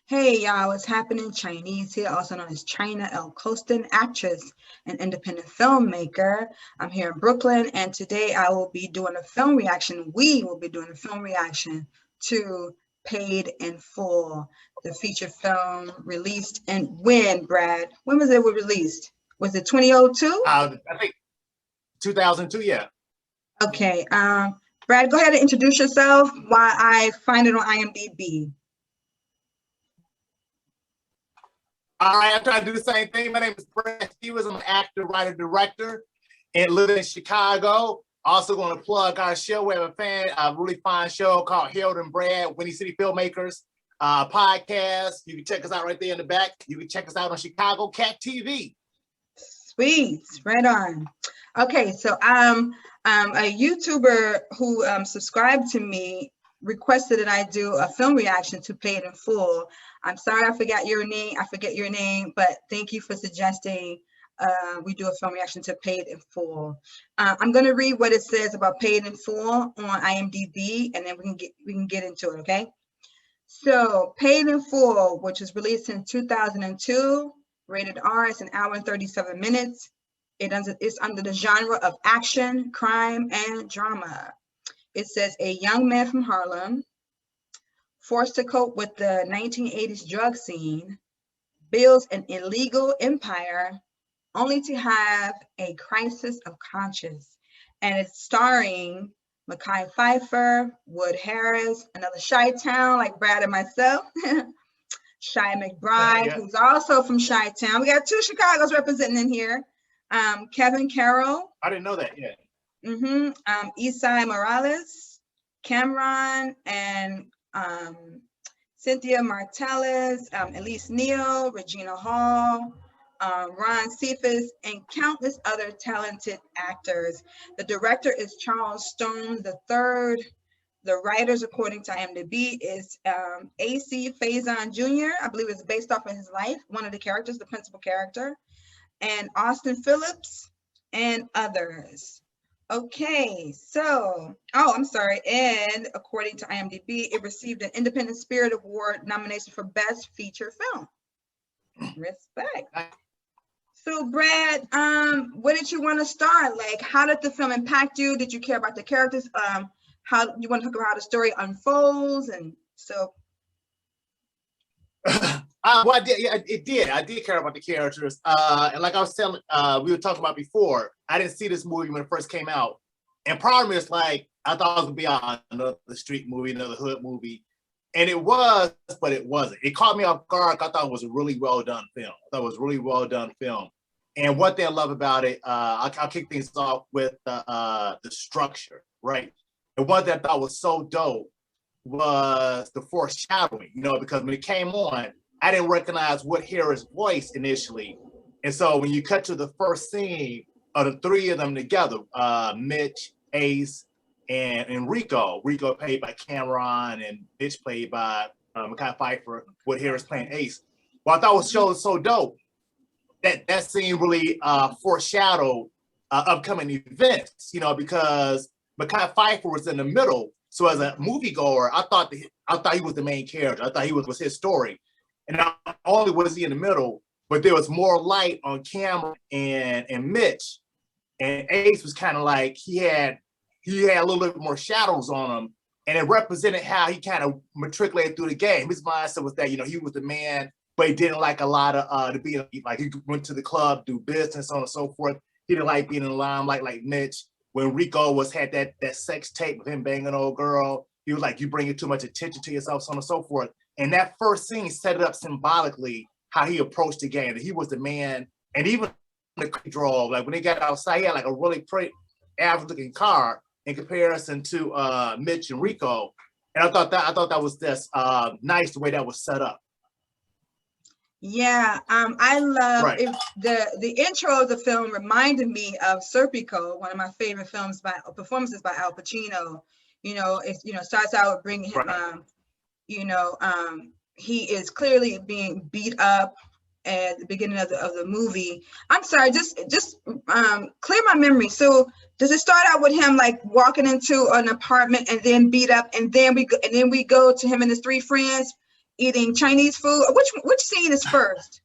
Hey y'all, what's happening? Chinese here, also known as China L. Colston, actress and independent filmmaker. I'm here in Brooklyn, and today I will be doing a film reaction. We will be doing a film reaction to Paid in Full, the feature film released and when, Brad? When was it released? Was it 2002? I think 2002, yeah. Okay, Brad, go ahead and introduce yourself while I find it on IMDb. All right, I'm trying to do the same thing. My name is Brad Stevens. I'm an actor, writer, director, and living in Chicago. Also going to plug our show. We have a really fine show called Harold and Brad, Windy City Filmmakers podcast. You can check us out right there in the back. You can check us out on Chicago Cat TV. Sweet, right on. Okay, so a YouTuber who subscribed to me requested that I do a film reaction to Paid in Full. I'm sorry I forget your name, but thank you for suggesting we do a film reaction to Paid in Full. I'm going to read what it says about Paid in Full on IMDb, and then we can get into it. Okay. So Paid in Full, which was released in 2002, rated R. It's an hour and 37 minutes. It's under the genre of action, crime, and drama. It says a young man from Harlem, forced to cope with the 1980s drug scene, builds an illegal empire only to have a crisis of conscience. And it's starring Mekhi Phifer, Wood Harris, another Chi-Town like Brad and myself, Shy McBride, who's also from Chi-Town. We got two Chicagos representing in here. Kevin Carroll. I didn't know that yet. Isai Morales, Cameron, and Cynthia Martellus, Elise Neal, Regina Hall, Ron Cephas, and countless other talented actors. The director is Charles Stone III. The writers, according to IMDb, is A.C. Faison Jr. I believe it's based off of his life, one of the characters, the principal character, and Austin Phillips, and others. Okay, so, I'm sorry, and according to IMDb, it received an Independent Spirit Award nomination for Best Feature Film. Respect. So, Brad, where did you want to start? Like, how did the film impact you? Did you care about the characters? How you want to talk about how the story unfolds? And so. Well, I did. I did care about the characters. And like I was telling, we were talking about before, I didn't see this movie when it first came out. And part of me is like, I thought it was gonna be another street movie, another hood movie. And it was, but it wasn't. It caught me off guard. I thought it was a really well done film. And one thing I love about it, I'll kick things off with the structure, right? And one thing I thought was so dope was the foreshadowing, because when it came on, I didn't recognize Wood Harris' voice initially. And so when you cut to the first scene of the three of them together, Mitch, Ace, and Rico played by Cameron, and Mitch played by Mekhi Phifer, Wood Harris playing Ace. Well, I thought it was so dope that scene really foreshadowed upcoming events, because Mekhi Phifer was in the middle. So as a moviegoer, I thought he was the main character. I thought he was his story. And not only was he in the middle, but there was more light on Cameron and Mitch. And Ace was kind of like he had a little bit more shadows on him. And it represented how he kind of matriculated through the game. His mindset was that, he was the man, but he didn't like a lot of to be like, he went to the club, do business, so on and so forth. He didn't like being in the limelight like Mitch. When Rico had that sex tape with him banging an old girl, he was like, you bringing too much attention to yourself, so on and so forth. And that first scene set it up symbolically how he approached the game, that he was the man. And even the draw, like when they got outside, he had like a really pretty average looking car in comparison to Mitch and Rico. And I thought that was just nice the way that was set up. Yeah, I love the intro of the film reminded me of Serpico, one of my favorite performances by Al Pacino. It starts out with bringing him, he is clearly being beat up at the beginning of the movie. I'm sorry, just clear my memory. So does it start out with him like walking into an apartment and then beat up, and then we go to him and his three friends eating Chinese food? Which scene is first?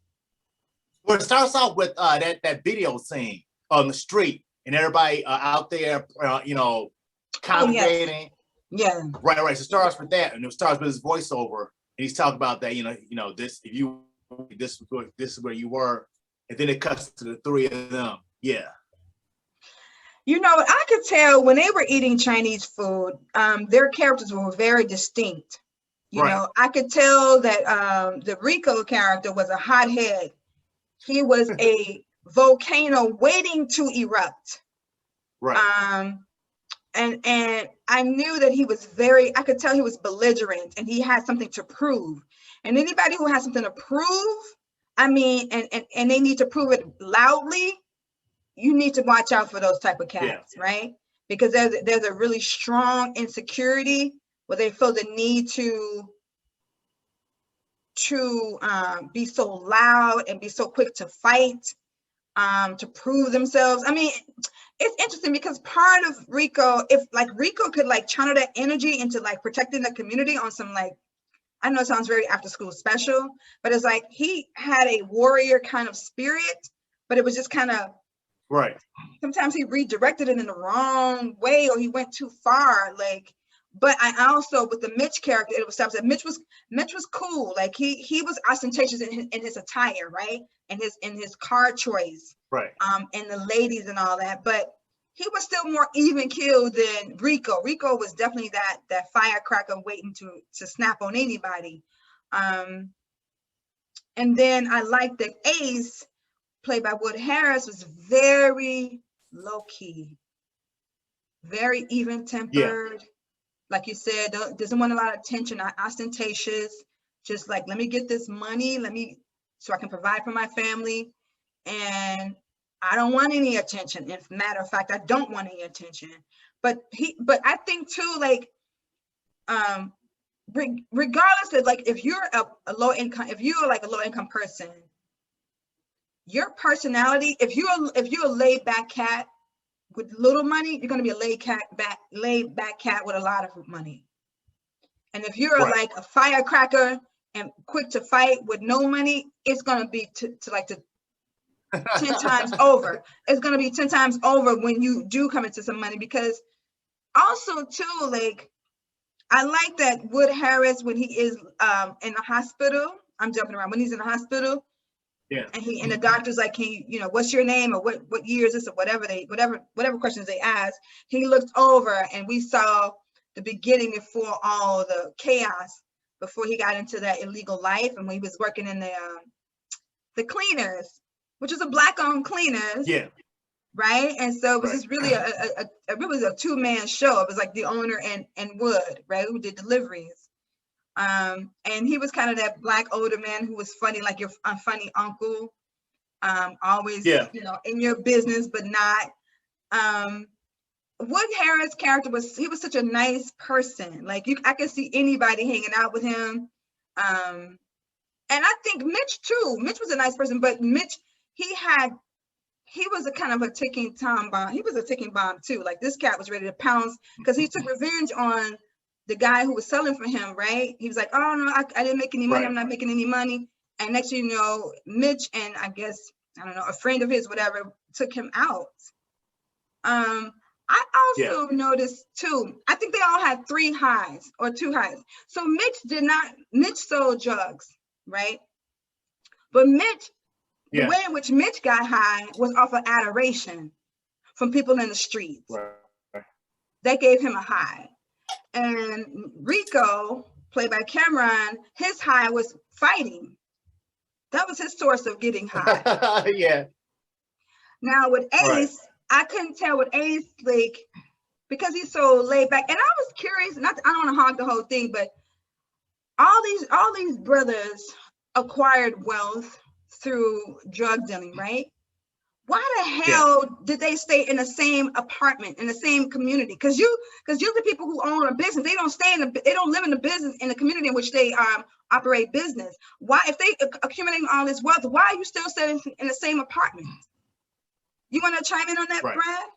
Well, it starts off with that video scene on the street and everybody out there, congregating. Yeah. Right. So it starts with that, and it starts with his voiceover, and he's talking about that. This is where you were, and then it cuts to the three of them. Yeah. I could tell when they were eating Chinese food, their characters were very distinct. I could tell that the Rico character was a hothead. He was a volcano waiting to erupt. Right. And I knew that I could tell he was belligerent and he had something to prove. And anybody who has something to prove, and they need to prove it loudly, you need to watch out for those type of cats, right? Because there's a really strong insecurity where they feel the need to be so loud and be so quick to fight, to prove themselves. It's interesting because part of Rico, if Rico could channel that energy into protecting the community on some I know it sounds very after school special, but it's he had a warrior kind of spirit, but it was just kind of right. Sometimes he redirected it in the wrong way or he went too far. But I also, with the Mitch character, it was established that Mitch was cool. He was ostentatious in his attire, right? And his car choice, right? And the ladies and all that. But he was still more even keeled than Rico. Rico was definitely that firecracker waiting to snap on anybody. And then I liked that Ace, played by Wood Harris, was very low key, very even tempered. Like you said, doesn't want a lot of attention, not ostentatious, just let me get this money, so I can provide for my family. And I don't want any attention. If matter of fact, I don't want any attention. But I think too, regardless of if you're a low income, if you're a low income person, your personality, if you're a laid back cat with little money, you're going to be a laid back cat with a lot of money. And if you're a firecracker and quick to fight with no money, it's going to be to 10 times over. It's going to be 10 times over when you do come into some money. Because also too, I like that Wood Harris, when he is in the hospital, I'm jumping around, when he's in the hospital, and the doctor's can you, what's your name, or what year is this, or whatever questions they ask, he looked over and we saw the beginning before all the chaos, before he got into that illegal life, and when he was working in the cleaners, which is a black-owned cleaners, right? And so it was just really it was a two-man show. It was the owner and Wood, right, who did deliveries. And he was kind of that black older man who was funny, like your funny uncle, always, in your business, but not. Wood Harris' character was such a nice person. I could see anybody hanging out with him. And I think Mitch too. Mitch was a nice person, but Mitch, he was a kind of a ticking time bomb. He was a ticking bomb too. This cat was ready to pounce because he took revenge on the guy who was selling for him, right? He was like, oh no, I didn't make any money. I'm not making any money. And next thing you know, Mitch and I guess, I don't know, a friend of his, whatever, took him out. I also noticed too, I think they all had 3 highs or 2 highs. So Mitch sold drugs, right? But Mitch, the way in which Mitch got high was off of adoration from people in the streets. Right. They gave him a high. And Rico, played by Cameron, his high was fighting. That was his source of getting high. Now with Ace, I couldn't tell with Ace, because he's so laid back. And I was curious, I don't want to hog the whole thing, but all these brothers acquired wealth through drug dealing, right? Why the hell did they stay in the same apartment, in the same community? Because usually people who own a business, they don't live in the business in the community in which they operate business. Why, if they accumulating all this wealth, why are you still staying in the same apartment? You want to chime in on that, Brad?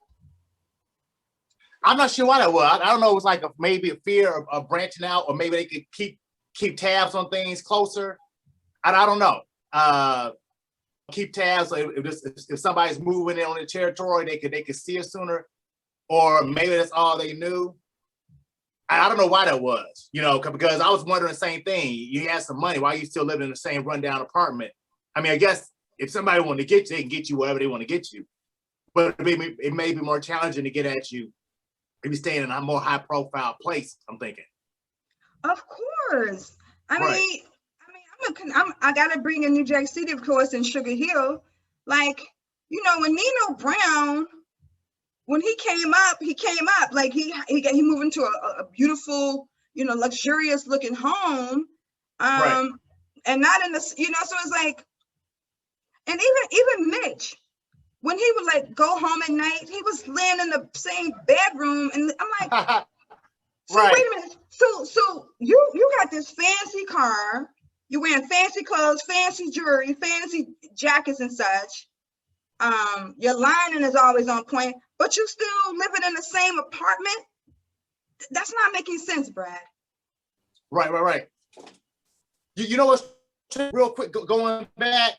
I'm not sure why that was. I don't know. It was maybe a fear of branching out, or maybe they could keep keep tabs on things closer. I don't know. Keep tabs. So if somebody's moving in on the territory, they could see it sooner, or maybe that's all they knew. I don't know why that was, because I was wondering the same thing. You had some money. Why are you still living in the same rundown apartment? I mean, I guess if somebody wanted to get you, they can get you wherever they want to get you. But it may be more challenging to get at you if you stay in a more high profile place, I'm thinking. Of course. I Right. mean, I gotta bring in New Jack City, of course, and Sugar Hill. Like, when Nino Brown, when he came up, like he moved into a beautiful, luxurious looking home. Right. And not in the, so it's like, and even Mitch, when he would like go home at night, he was laying in the same bedroom, and I'm like, so Right. wait a minute, so you got this fancy car, you're wearing fancy clothes, fancy jewelry, fancy jackets and such. Your lining is always on point, but you still living in the same apartment. That's not making sense, Brad. Right. You know what's real quick, going back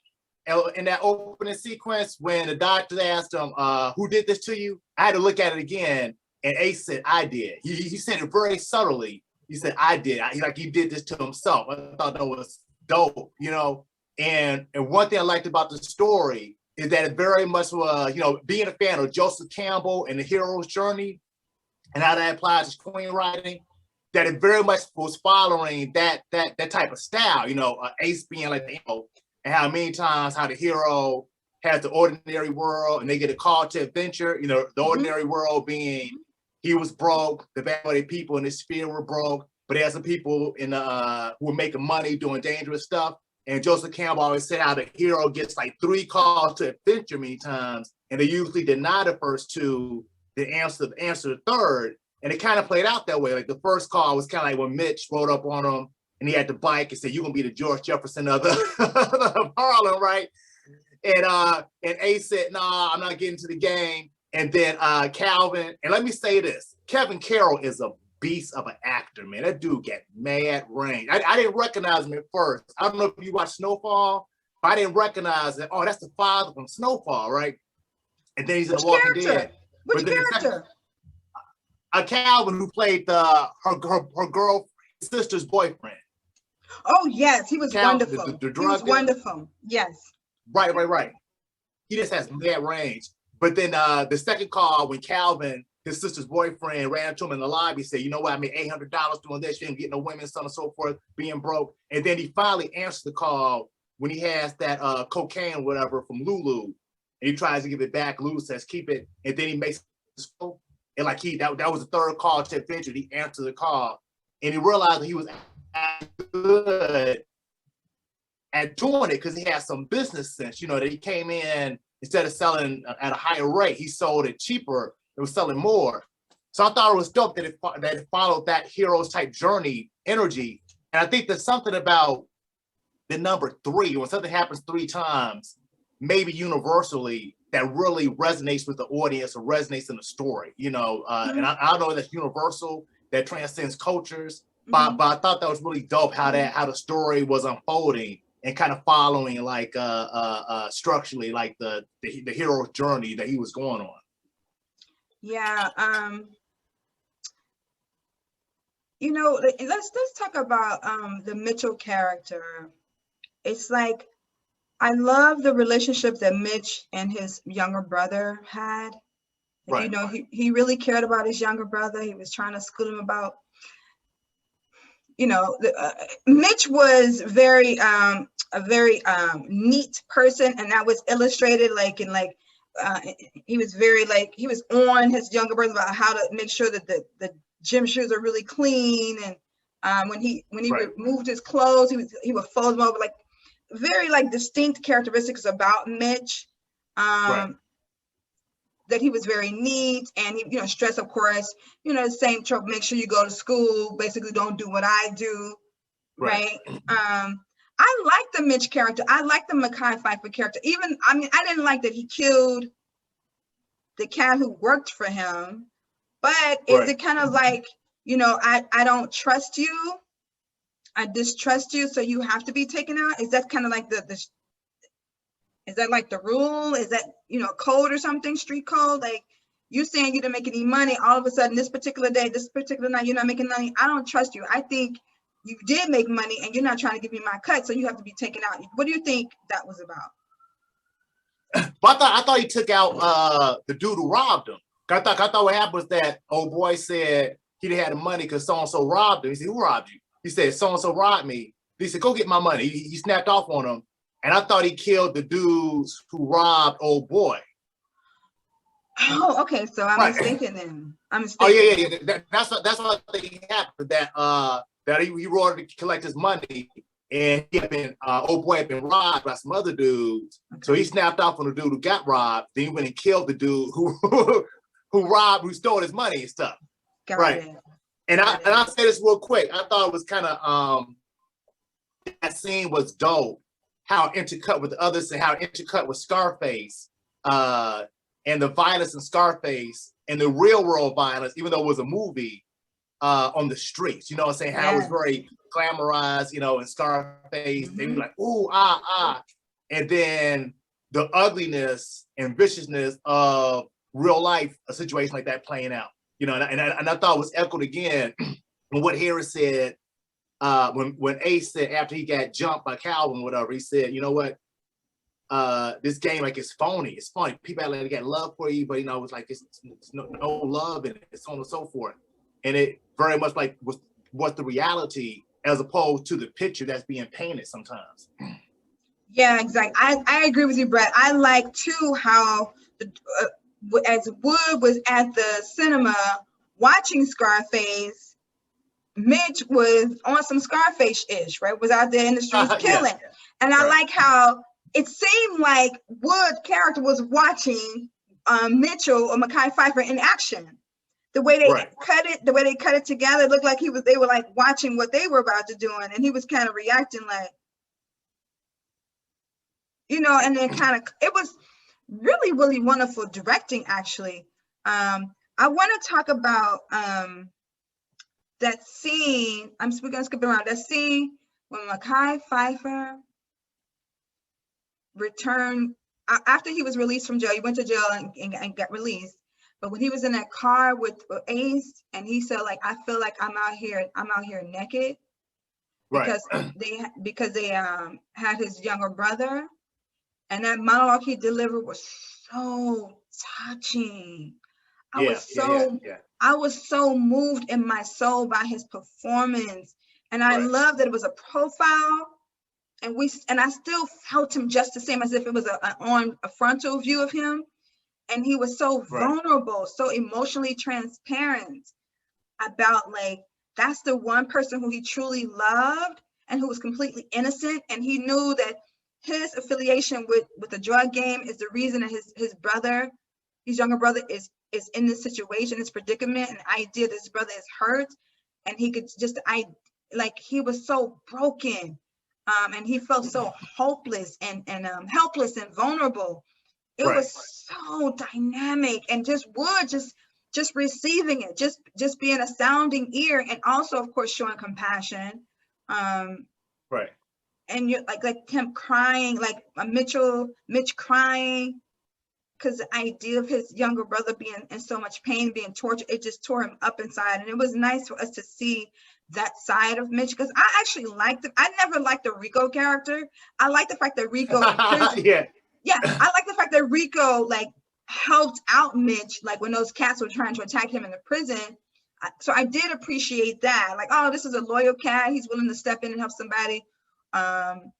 in that opening sequence when the doctor asked him, who did this to you? I had to look at it again, and Ace said, I did. He said it very subtly. He said, I did. He did this to himself. I thought that was dope, And one thing I liked about the story is that it very much was, being a fan of Joseph Campbell and the hero's journey and how that applies to screenwriting, that it very much was following that type of style, Ace being like, and how many times how the hero has the ordinary world and they get a call to adventure, the ordinary world being he was broke, the bad people in his sphere were broke, but he had some people in who were making money doing dangerous stuff. And Joseph Campbell always said how the hero gets like 3 calls to adventure many times, and they usually deny the first 2, the answer the third. And it kind of played out that way. Like the first call was kind of like when Mitch rode up on him and he had the bike and said, "You're gonna be the George Jefferson of Harlem, right?" And Ace said, "Nah, I'm not getting to the game." And then Calvin, and let me say this, Kevin Carroll is a beast of an actor, man. That dude got mad range. I didn't recognize him at first. I don't know if you watched Snowfall, but I didn't recognize it. Oh, that's the father from Snowfall, right? And then he's in The Walking Dead. Which character? Calvin, who played her girl sister's boyfriend. Oh yes, he was Calvin, wonderful. The he was wonderful. Yes. Right. He just has mad range. But then the second call, when Calvin, his sister's boyfriend, ran into him in the lobby, said, "You know what? I made $800 doing this. You didn't get no women, so on and so forth, being broke." And then he finally answers the call when he has that cocaine or whatever from Lulu, and he tries to give it back. Lulu says, "Keep it." And then he makes his phone. And like that was the third call to adventure. He answered the call, and he realized that he was good at doing it because he had some business sense. That he came in, instead of selling at a higher rate, he sold it cheaper. It was selling more. So I thought it was dope that it followed that hero's type journey energy. And I think there's something about the number 3, when something happens 3 times, maybe universally, that really resonates with the audience or resonates in the story, and I don't know if that's universal, that transcends cultures, but I thought that was really dope how the story was unfolding and kind of following like structurally like the hero's journey that he was going on. Yeah. Let's talk about the Mitchell character. It's like, I love the relationship that Mitch and his younger brother had. Right. He really cared about his younger brother. He was trying to school him about, Mitch was a very neat person, and that was illustrated he was very he was on his younger brother about how to make sure that the gym shoes are really clean, and when he right. removed his clothes, he would fold them over, very distinct characteristics about Mitch. Right. That he was very neat, and he stress, of course, the same trope, make sure you go to school, basically don't do what I do. Right. I like the Mitch character. I like the Mekhi Phifer character. I didn't like that he killed the cat who worked for him, but right. Is it kind of I don't trust you? I distrust you, so you have to be taken out? Is that kind of like is that like the rule? Is that, code or something, street code? Like, you saying you didn't make any money, all of a sudden this particular day, this particular night, you're not making money. I don't trust you. I think you did make money and you're not trying to give me my cut, so you have to be taken out. What do you think that was about? But I thought he took out the dude who robbed him. I thought what happened was that old boy said he didn't have the money because so-and-so robbed him. He said, who robbed you? He said, so-and-so robbed me. He said, go get my money. He snapped off on him. And I thought he killed the dudes who robbed old boy. Oh, okay. So I'm mistaken then. I'm mistaken. Oh, yeah. That's what I think happened. That he roared to collect his money, and he had been old boy had been robbed by some other dudes. Okay. So he snapped off on the dude who got robbed. Then he went and killed the dude who stole his money and stuff. Got it. And I'll say this real quick. I thought it was kind of that scene was dope. How intercut with the others and how intercut with Scarface, and the violence in Scarface and the real world violence, even though it was a movie, on the streets. You know what I'm saying? How it was very glamorized, in Scarface. They were like, ooh, and then the ugliness and viciousness of real life, a situation like that playing out. And I thought it was echoed again when what Harris said. When Ace said after he got jumped by Calvin, whatever, he said, you know what? This game, like, it's phony. It's funny. People like they got love for you, but it's like it's no love in it. It's so on and so forth. And it very much like was the reality as opposed to the picture that's being painted sometimes. Yeah, exactly. I agree with you, Brett. I like too how as Wood was at the cinema watching Scarface, Mitch was on some Scarface-ish, right? Was out there in the streets killing. Yeah. And I like how it seemed like Wood character was watching Mitchell or Mekhi Phifer in action. The way they cut it together, it looked like they were like watching what they were about to do, and he was kind of reacting like, and then it was really, really wonderful directing, actually. I want to talk about that scene. We're gonna skip around that scene when Mekhi Phifer returned after he was released from jail. He went to jail and got released. But when he was in that car with Ace, and he said, like, I feel like I'm out here naked, because they had his younger brother, and that monologue he delivered was so touching. I was so moved in my soul by his performance. And I love that it was a profile, and I still felt him just the same as if it was a frontal view of him. And he was so vulnerable, so emotionally transparent about, like, that's the one person who he truly loved and who was completely innocent. And he knew that his affiliation with the drug game is the reason that his younger brother is in this situation, this predicament, and the idea that his brother is hurt, and he could he was so broken, and he felt so hopeless and helpless and vulnerable. It was so dynamic, and just receiving it, just being a sounding ear, and also, of course, showing compassion. And you're like him crying, like Mitch crying, because the idea of his younger brother being in so much pain, being tortured, it just tore him up inside. And it was nice for us to see that side of Mitch, because I actually I never liked the Rico character. I like the fact that Rico I like the fact that Rico, like, helped out Mitch, like, when those cats were trying to attack him in the prison. So I did appreciate that. Like, oh, this is a loyal cat. He's willing to step in and help somebody. And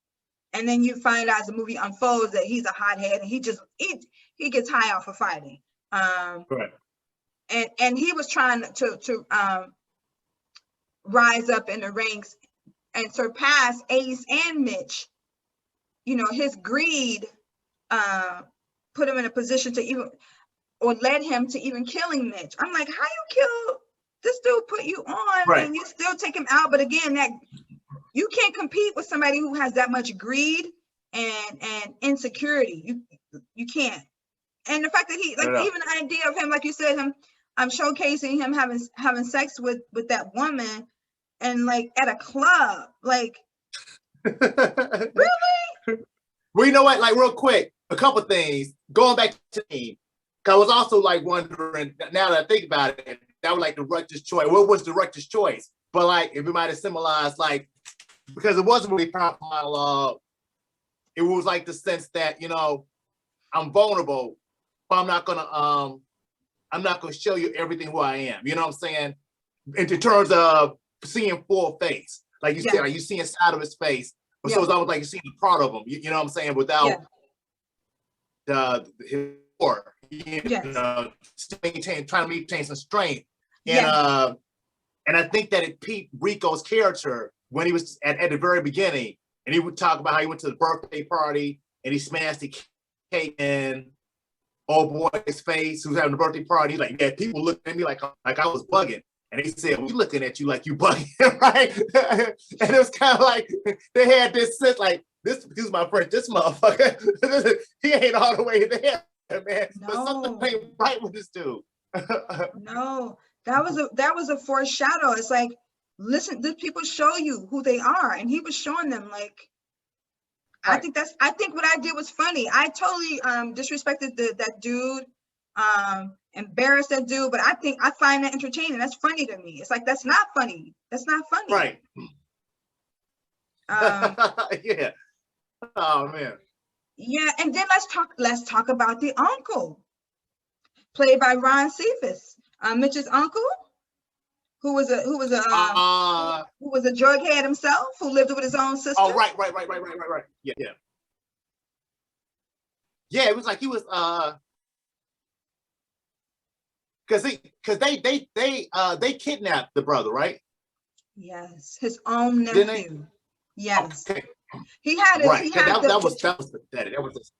then you find out as the movie unfolds that he's a hothead, and he gets high off of fighting. And he was trying to rise up in the ranks and surpass Ace and Mitch. His greed put him in a position led him to even killing Mitch. I'm like, how you kill this dude, put you on, and you still take him out? But again, that you can't compete with somebody who has that much greed and insecurity. You can't. And the fact that he, even the idea of him, like you said, him showcasing him having sex with that woman, and like at a club. Like, really? Well, you know what? Like, real quick, a couple things. Going back to me, I was also like wondering, now that I think about it, that was like the director's choice. What was the director's choice? But like, if we might have symbolized, like, because it wasn't really powerful monologue, it was like the sense that, you know, I'm vulnerable, but I'm not gonna show you everything who I am. You know what I'm saying? In terms of seeing full face, like you said, like you see inside of his face, but so it's almost like you see the part of him. You know what I'm saying? Without his or trying to maintain some strength. And I think that it piqued Rico's character when he was at the very beginning, and he would talk about how he went to the birthday party and he smashed the cake in old boy's face who's having the birthday party. He's like, yeah, people looking at me like I was bugging. And they said, we looking at you like you bugging, right? And it was kind of like, they had this sense like, this is my friend, this motherfucker, he ain't all the way there, man. No. But something ain't right with this dude. No, that was a foreshadow. It's like, listen, these people show you who they are. And he was showing them like, right. I think what I did was funny. I totally disrespected that dude, embarrassed that dude, but I find that entertaining. That's funny to me. It's like, that's not funny. That's not funny. Right. Yeah. Oh man. Yeah, and then let's talk about the uncle, played by Ron Cephas, Mitch's uncle, who was a drug head himself, who lived with his own sister. Oh, right. Yeah. Yeah, it was like he was because they kidnapped the brother, right? Yes, his own nephew. Yes. Okay. He had it. Right. That was pathetic. That was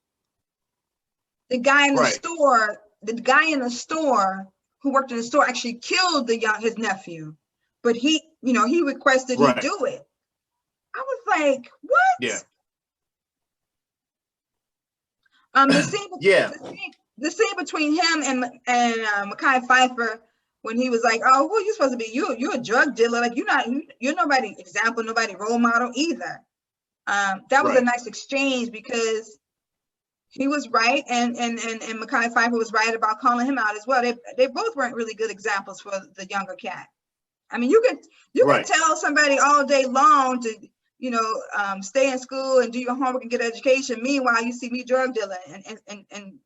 the guy in the store. The guy in the store who worked in the store actually killed his nephew, but he requested he do it. I was like, what? Yeah. The scene between him and Mekhi Phifer, when he was like, oh, who are you supposed to be? You're a drug dealer. Like, you're nobody example, nobody role model either. That was a nice exchange because he was right, and Mekhi Phifer was right about calling him out as well. They both weren't really good examples for the younger cat. I mean, you can tell somebody all day long to stay in school and do your homework and get an education. Meanwhile, you see me drug dealing and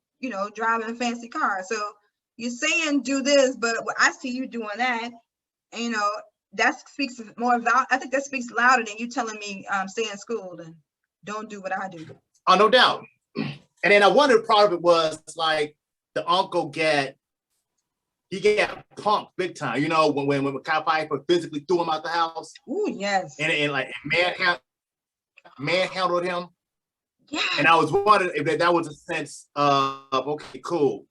driving a fancy car. So you're saying do this, but I see you doing that. And, that speaks more about. I think that speaks louder than you telling me stay in school and don't do what I do. Oh, no doubt. And then I wonder part of it was like the uncle got pumped big time. You know, when Mekhi Phifer physically threw him out the house. Ooh, yes. And like manhandled him. Yeah. And I was wondering if that was a sense of, okay, cool.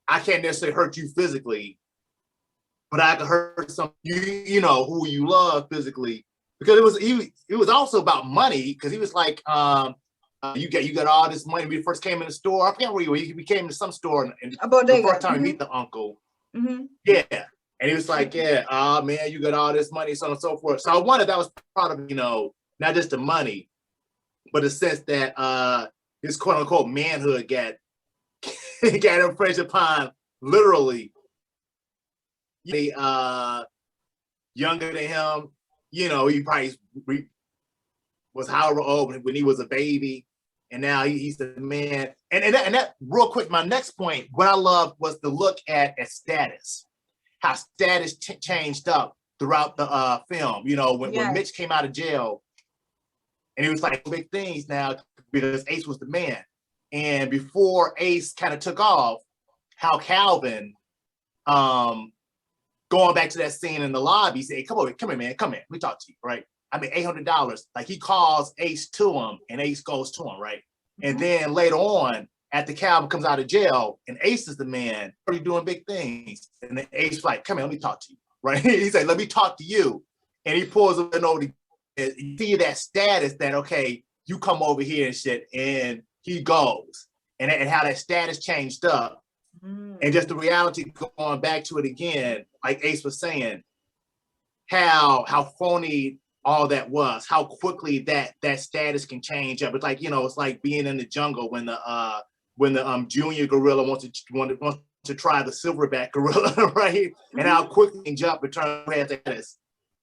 I can't necessarily hurt you physically, but I could hurt some you know who you love physically, because it was also about money, because he was like, you got all this money. We first came in the store. I forget where we came into some store and the first time we meet the uncle. Mm-hmm. Yeah. And he was like, yeah, man, you got all this money, so on and so forth. So I wondered that was part of, not just the money, but the sense that his quote unquote manhood got infringed upon literally. Younger than him, he probably was however old when he was a baby, and now he's the man. And that real quick, my next point, what I loved was the look at status, how status changed up throughout the film. When Mitch came out of jail, and he was like, big things now because Ace was the man. And before Ace kind of took off, how Calvin, going back to that scene in the lobby, said, hey, come here, man, come here, let me talk to you, right? I mean, $800. Like, he calls Ace to him, and Ace goes to him, right? Mm-hmm. And then later on, after Calvin comes out of jail, and Ace is the man, are you doing big things? And then Ace like, come here, let me talk to you, right? He said, let me talk to you. And he pulls him over to see that status that, okay, you come over here and shit, and he goes. And how that status changed up. Mm. And just the reality, going back to it again, like Ace was saying, how phony all that was, how quickly that status can change up. It's like, it's like being in the jungle when the junior gorilla wants to try the silverback gorilla, right? And how quickly they jump and turn head status.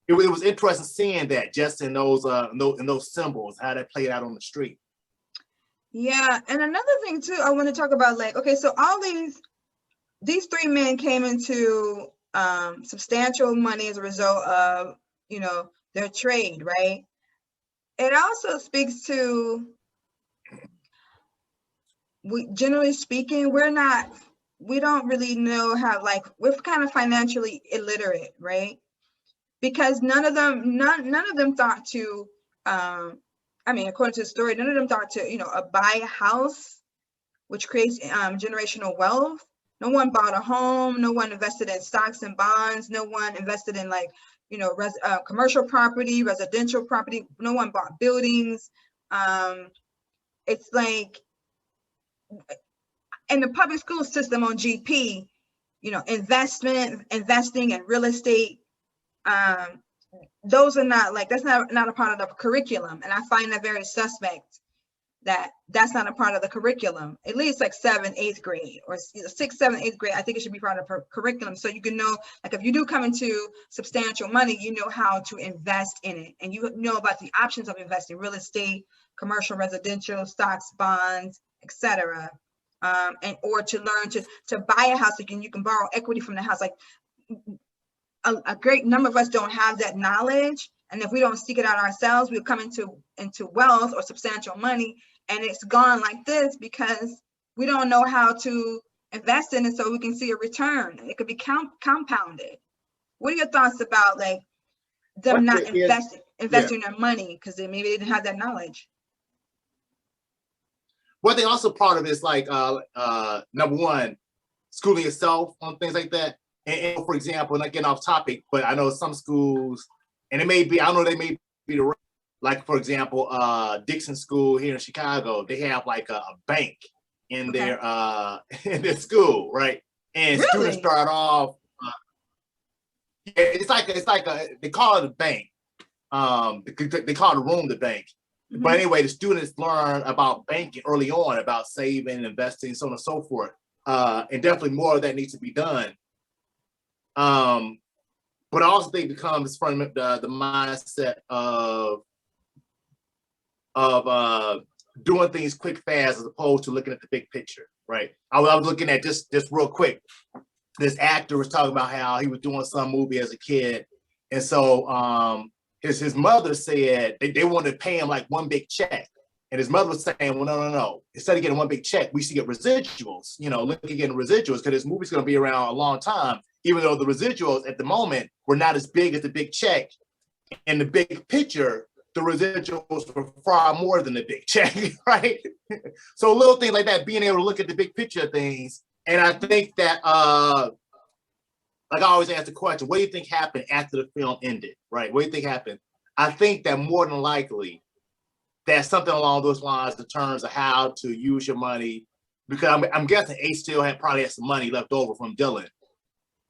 It was interesting seeing that just in those symbols, how that played out on the street. Yeah, and another thing too, I want to talk about, like, okay, so all these three men came into substantial money as a result of, their trade, right? It also speaks to, generally speaking, we don't really know how, like, we're kind of financially illiterate, right? Because none of them thought to, according to the story, none of them thought to, buy a house, which creates generational wealth. No one bought a home. No one invested in stocks and bonds. No one invested in, like, commercial property, residential property. No one bought buildings. It's like in the public school system on GP, investing in real estate, those are not, like, that's not a part of the curriculum. And I find that very suspect, that's not a part of the curriculum, at least like 7th, 8th grade, or 6th, 7th, 8th grade. I think it should be part of the curriculum. So you can know, like, if you do come into substantial money, you know how to invest in it. And you know about the options of investing: real estate, commercial, residential, stocks, bonds, etc. Or to learn to buy a house, you can borrow equity from the house. Like, a great number of us don't have that knowledge. And if we don't seek it out ourselves, we'll come into wealth or substantial money, and it's gone like this because we don't know how to invest in it so we can see a return. It could be compounded. What are your thoughts about, like, them not investing their money because maybe they didn't have that knowledge? Well, they also part of it is like number one, schooling yourself on things like that. And for example, not getting off topic, but I know some schools, and it may be, I don't know, they may be the, like, for example, Dixon School here in Chicago, they have like a bank in their school, right? And really? Students start off, it's like they call it a bank. They call the room the bank. Mm-hmm. But anyway, the students learn about banking early on, about saving, investing, so on and so forth. And definitely more of that needs to be done. But I also think it becomes from the mindset of doing things quick, fast, as opposed to looking at the big picture, right? I was looking at just real quick. This actor was talking about how he was doing some movie as a kid, and so his mother said they wanted to pay him like one big check. And his mother was saying, well, no. Instead of getting one big check, we should get residuals, look at getting residuals, because this movie's going to be around a long time, even though the residuals at the moment were not as big as the big check. In the big picture, the residuals were far more than the big check, right? So little things like that, being able to look at the big picture of things. And I think that, like I always ask the question, what do you think happened after the film ended, right? What do you think happened? I think that more than likely, that's something along those lines in terms of how to use your money, because I'm guessing Ace still probably had some money left over from Dylan.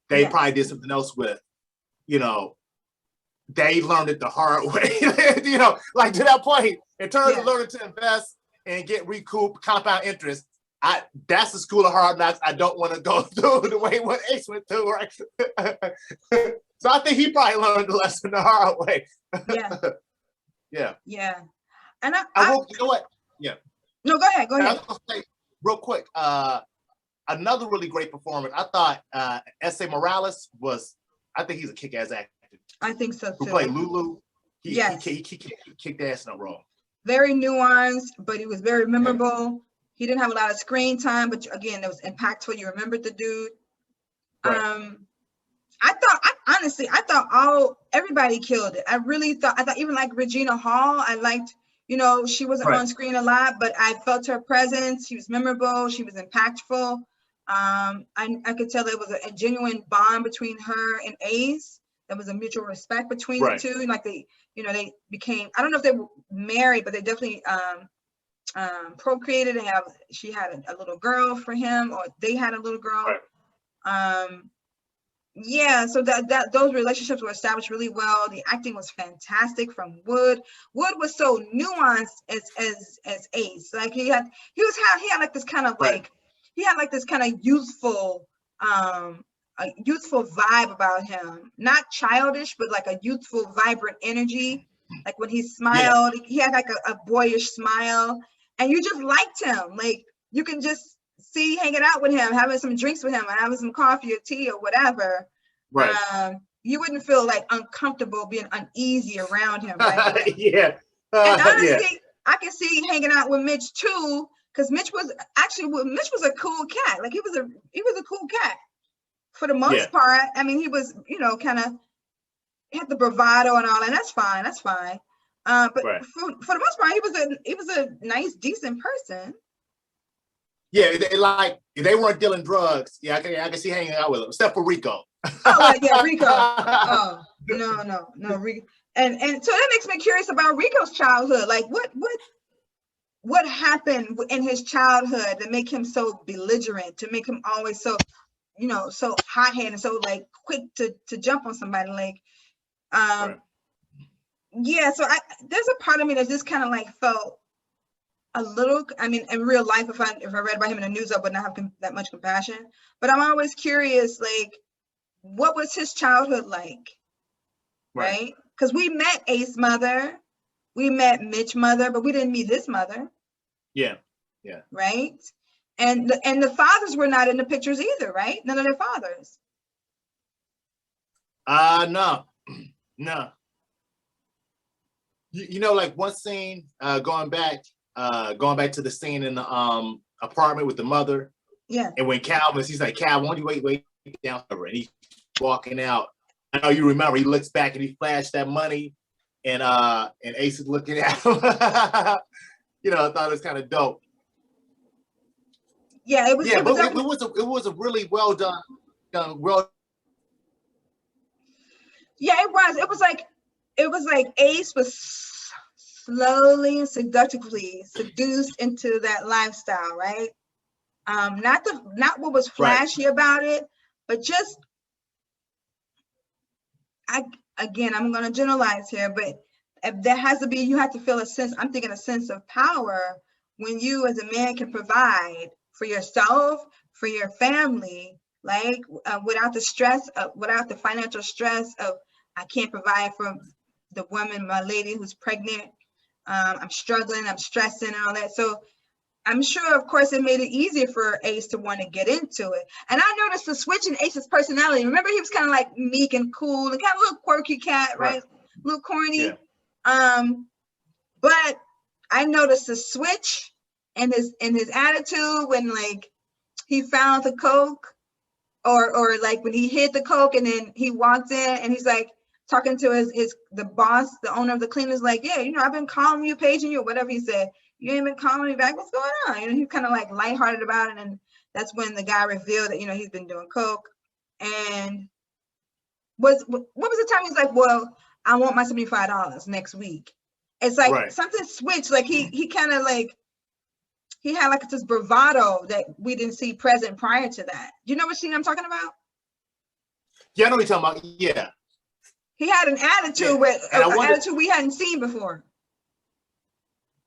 They probably did something else with, they learned it the hard way, like to that point, in terms of learning to invest and get recoup compound interest. That's the school of hard knocks I don't want to go through the way what Ace went through, right? So I think he probably learned the lesson the hard way. Yeah. And I hope, you know what? Yeah. No, go ahead. I was gonna say real quick, another really great performance. I thought S.A. Morales I think he's a kick-ass actor. I think so too. Who played Lulu? He kicked ass in a role. Very nuanced, but he was very memorable. He didn't have a lot of screen time, but again, it was impactful. You remembered the dude. Right. I thought everybody killed it. I thought even like Regina Hall, I liked, she wasn't on screen a lot, but I felt her presence. She was memorable. She was impactful. I could tell there was a genuine bond between her and Ace. There was a mutual respect between the two. And like they became, I don't know if they were married, but they definitely procreated, and she had a little girl for him, or they had a little girl. Yeah, so that those relationships were established really well. The acting was fantastic from Wood. Wood was so nuanced as Ace. Like he had like this kind of Right. like he had like this kind of youthful a youthful vibe about him. Not childish, but like a youthful, vibrant energy. Like when he Yeah. smiled, he had like a boyish smile, and you just liked him. Like you can just see hanging out with him, having some drinks with him, and having some coffee or tea or whatever. Right. You wouldn't feel like uncomfortable, being uneasy around him, right? Yeah. And Yeah. honestly, I can see hanging out with Mitch too, because Mitch was a cool cat. Like he was a cool cat for the Yeah. most part. I mean, he was, kind of had the bravado and all, and that's fine. That's fine. But Right. for the most part, he was a nice, decent person. Yeah. Like if they weren't dealing drugs, yeah, I can see hanging out with them, except for Rico. Oh, well, yeah, Rico. Oh, no, Rico. And so that makes me curious about Rico's childhood. Like, what happened in his childhood to make him so belligerent, to make him always so, so hot-headed, so like quick to jump on somebody? Like, Right. yeah. So there's a part of me that just kind of like felt a little. I mean, in real life, if I read about him in the news, I would not have that much compassion. But I'm always curious, like, what was his childhood like? Right. Right? Because we met Ace's mother, we met Mitch's mother, but we didn't meet his mother. Yeah. Yeah. Right? And the fathers were not in the pictures either, right? None of their fathers. No. No. You know, like one scene, going back to the scene in the apartment with the mother. Yeah. And when he's like, Cal, why don't you wait down for, and he's walking out. I know you remember, he looks back and he flashed that money, and Ace is looking at him. I thought it was kind of dope. Yeah, it was. Yeah, It was but it was a really well done. Yeah, it was. It was like Ace was slowly and seductively seduced into that lifestyle, right? Not what was Right. flashy about it, but just I'm going to generalize here, but there has to be, you have to feel a sense, I'm thinking a sense of power when you as a man can provide for yourself, for your family, like without the financial stress of, I can't provide for the woman, my lady who's pregnant. I'm struggling, I'm stressing and all that. So I'm sure, of course, it made it easier for Ace to want to get into it. And I noticed the switch in Ace's personality. Remember, he was kind of like meek and cool and kind of a little quirky cat, right? A little corny. Yeah. But I noticed the switch in his attitude when like he found the coke, or like when he hid the coke and then he walked in and he's like talking to the boss, the owner of the cleaners, like, yeah, I've been calling you, paging you, or whatever he said. You ain't been calling me back. What's going on? He's kind of like lighthearted about it. And that's when the guy revealed that, he's been doing coke. And what was the time he's like, well, I want my $75 next week. It's like something switched. Like he kind of like, he had like this bravado that we didn't see present prior to that. Do you know what scene I'm talking about? Yeah, I know what you're talking about. Yeah. He had an attitude attitude we hadn't seen before.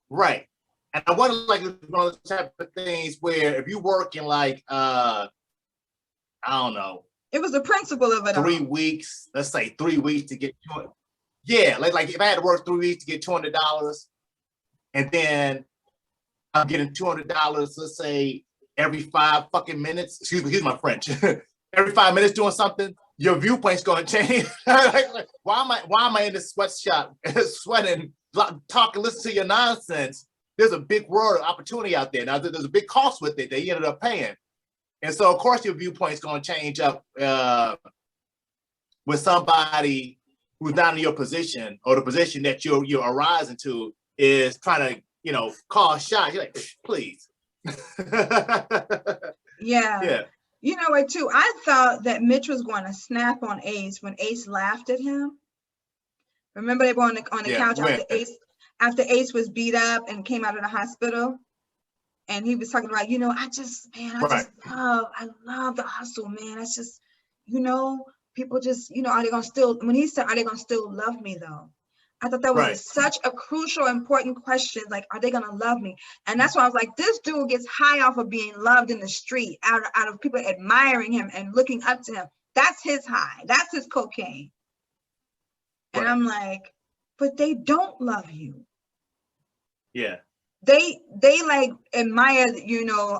Right. And I wonder, like, one of those type of things where if you work in like, I don't know. It was the principle of it. 3 weeks, let's say 3 weeks to get to it. Yeah, like if I had to work 3 weeks to get $200, and then I'm getting $200, let's say every 5 fucking minutes. Excuse me, here's my French. Every 5 minutes doing something, your viewpoint's going to change. like, why am I in this sweatshop, sweating, talking, listening to your nonsense? There's a big world of opportunity out there. Now, there's a big cost with it that you ended up paying. And so, of course, your viewpoint's going to change up with somebody who's not in your position, or the position that you're arising to is trying to, call a shot. You're like, please. Yeah. Yeah. You know what, too? I thought that Mitch was going to snap on Ace when Ace laughed at him. Remember they were on the couch after Ace was beat up and came out of the hospital, and he was talking about, I love the hustle, man. That's just, people just, are they gonna still, when he said, are they gonna still love me though? I thought that was such a crucial, important question. Like, are they gonna love me? And that's why I was like, this dude gets high off of being loved in the street, out of people admiring him and looking up to him. That's his high. That's his cocaine. And I'm like, but they don't love you. Yeah. They like admire,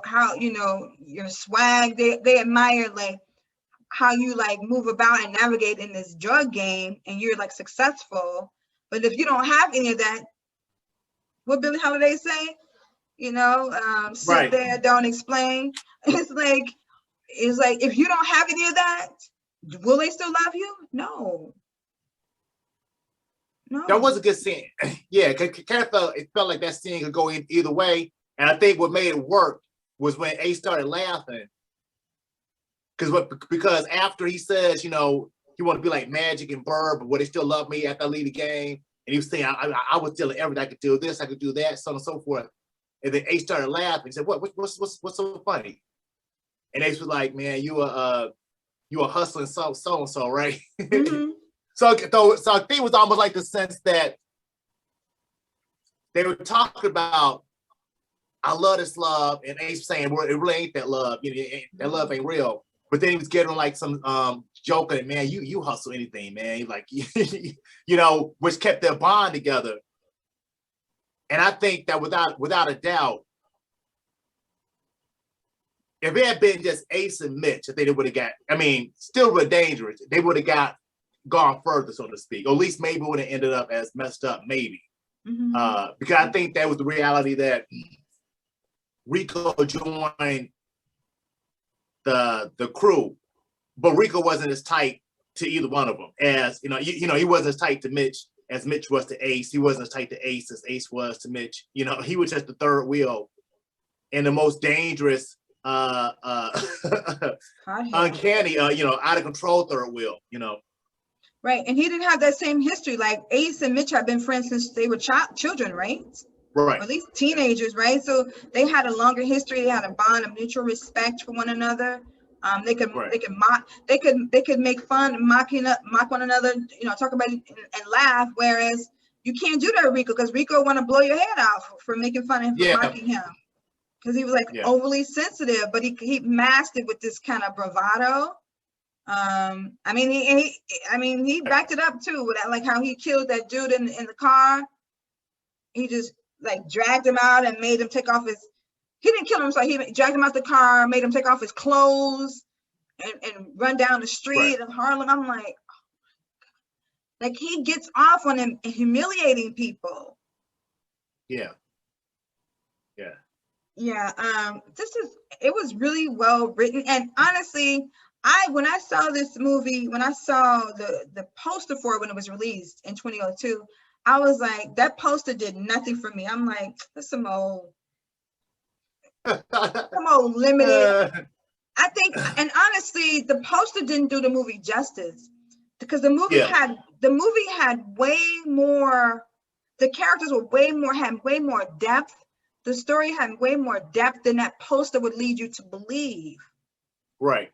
how, your swag. They admire like how you like move about and navigate in this drug game, and you're like successful. But if you don't have any of that, what Billie Holiday say? Sit there, don't explain. It's like if you don't have any of that, will they still love you? No. That was a good scene. Yeah, it felt like that scene could go either way. And I think what made it work was when Ace started laughing. Because after he says, he want to be like Magic and Bird, but would they still love me after I leave the game? And he was saying, I was still everything. I could do this, I could do that, so on and so forth. And then Ace started laughing. He said, what's so funny? And Ace was like, man, you a hustling so-and-so, right? Mm-hmm. So I think it was almost like the sense that they were talking about, I love this love, and Ace saying, well, it really ain't that love. That love ain't real. But then he was getting like some joking, man, you hustle anything, man. Like, which kept their bond together. And I think that without a doubt, if it had been just Ace and Mitch, I think they would have still were dangerous. They would have gone further, so to speak. Or at least maybe would have ended up as messed up, maybe. Mm-hmm. Because I think that was the reality that Rico joined the crew, but Rico wasn't as tight to either one of them as he wasn't as tight to Mitch as Mitch was to Ace. He wasn't as tight to Ace as Ace was to Mitch. He was just the third wheel and the most dangerous, uncanny, out of control third wheel. Right, and he didn't have that same history. Like Ace and Mitch have been friends since they were children, right? Right. Or at least teenagers, right? So they had a longer history. They had a bond of mutual respect for one another. They could mock. They could make fun, mock one another. Talk about it and laugh. Whereas you can't do that with Rico, because Rico want to blow your head off for making fun of him, for mocking him, because he was like overly sensitive. But he masked it with this kind of bravado. He backed it up too with that, like how he killed that dude in the car. He just like dragged him out and made him take off he didn't kill him, so he dragged him out the car, made him take off his clothes and run down the street in Harlem. I'm like he gets off on him humiliating people. Yeah. It was really well written. And honestly, when I saw this movie, when I saw the poster for it when it was released in 2002, I was like, that poster did nothing for me. I'm like, that's some old limited. I think, and honestly, the poster didn't do the movie justice, because the movie had way more. The characters had way more depth. The story had way more depth than that poster would lead you to believe. Right.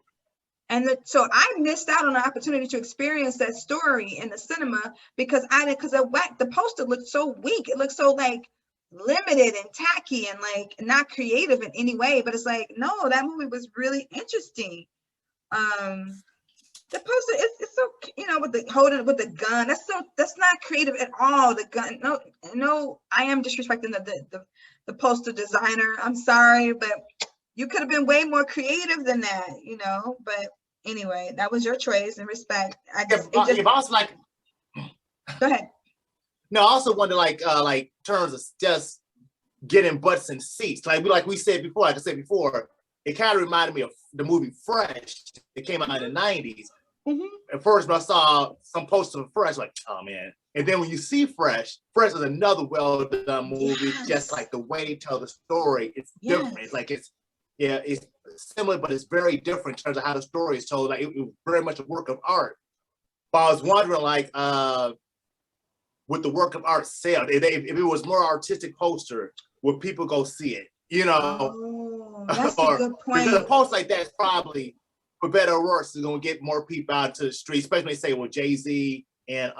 And so I missed out on the opportunity to experience that story in the cinema because the poster looked so weak. It looked so like limited and tacky and like not creative in any way. But it's like, no, that movie was really interesting. The poster, it's so, with the holding with the gun. That's not creative at all. The gun, no. I am disrespecting the poster designer. I'm sorry, but you could have been way more creative than that, But anyway, that was your choice and respect. Also like, go ahead. No, I also wonder like terms of just getting butts in seats. Like we said before, it kind of reminded me of the movie Fresh. It came out in the 90s. Mm-hmm. At first, when I saw some posters of Fresh, like, oh man. And then when you see Fresh is another well-done movie, just like the way they tell the story, it's different. It's like it's similar, but it's very different in terms of how the story is told. Like it was very much a work of art. But I was wondering, like, would the work of art sell? If it was more artistic poster, would people go see it? Oh, that's a good point. Because a post like that is probably for better or worse, is gonna get more people out to the street, especially say with Jay-Z and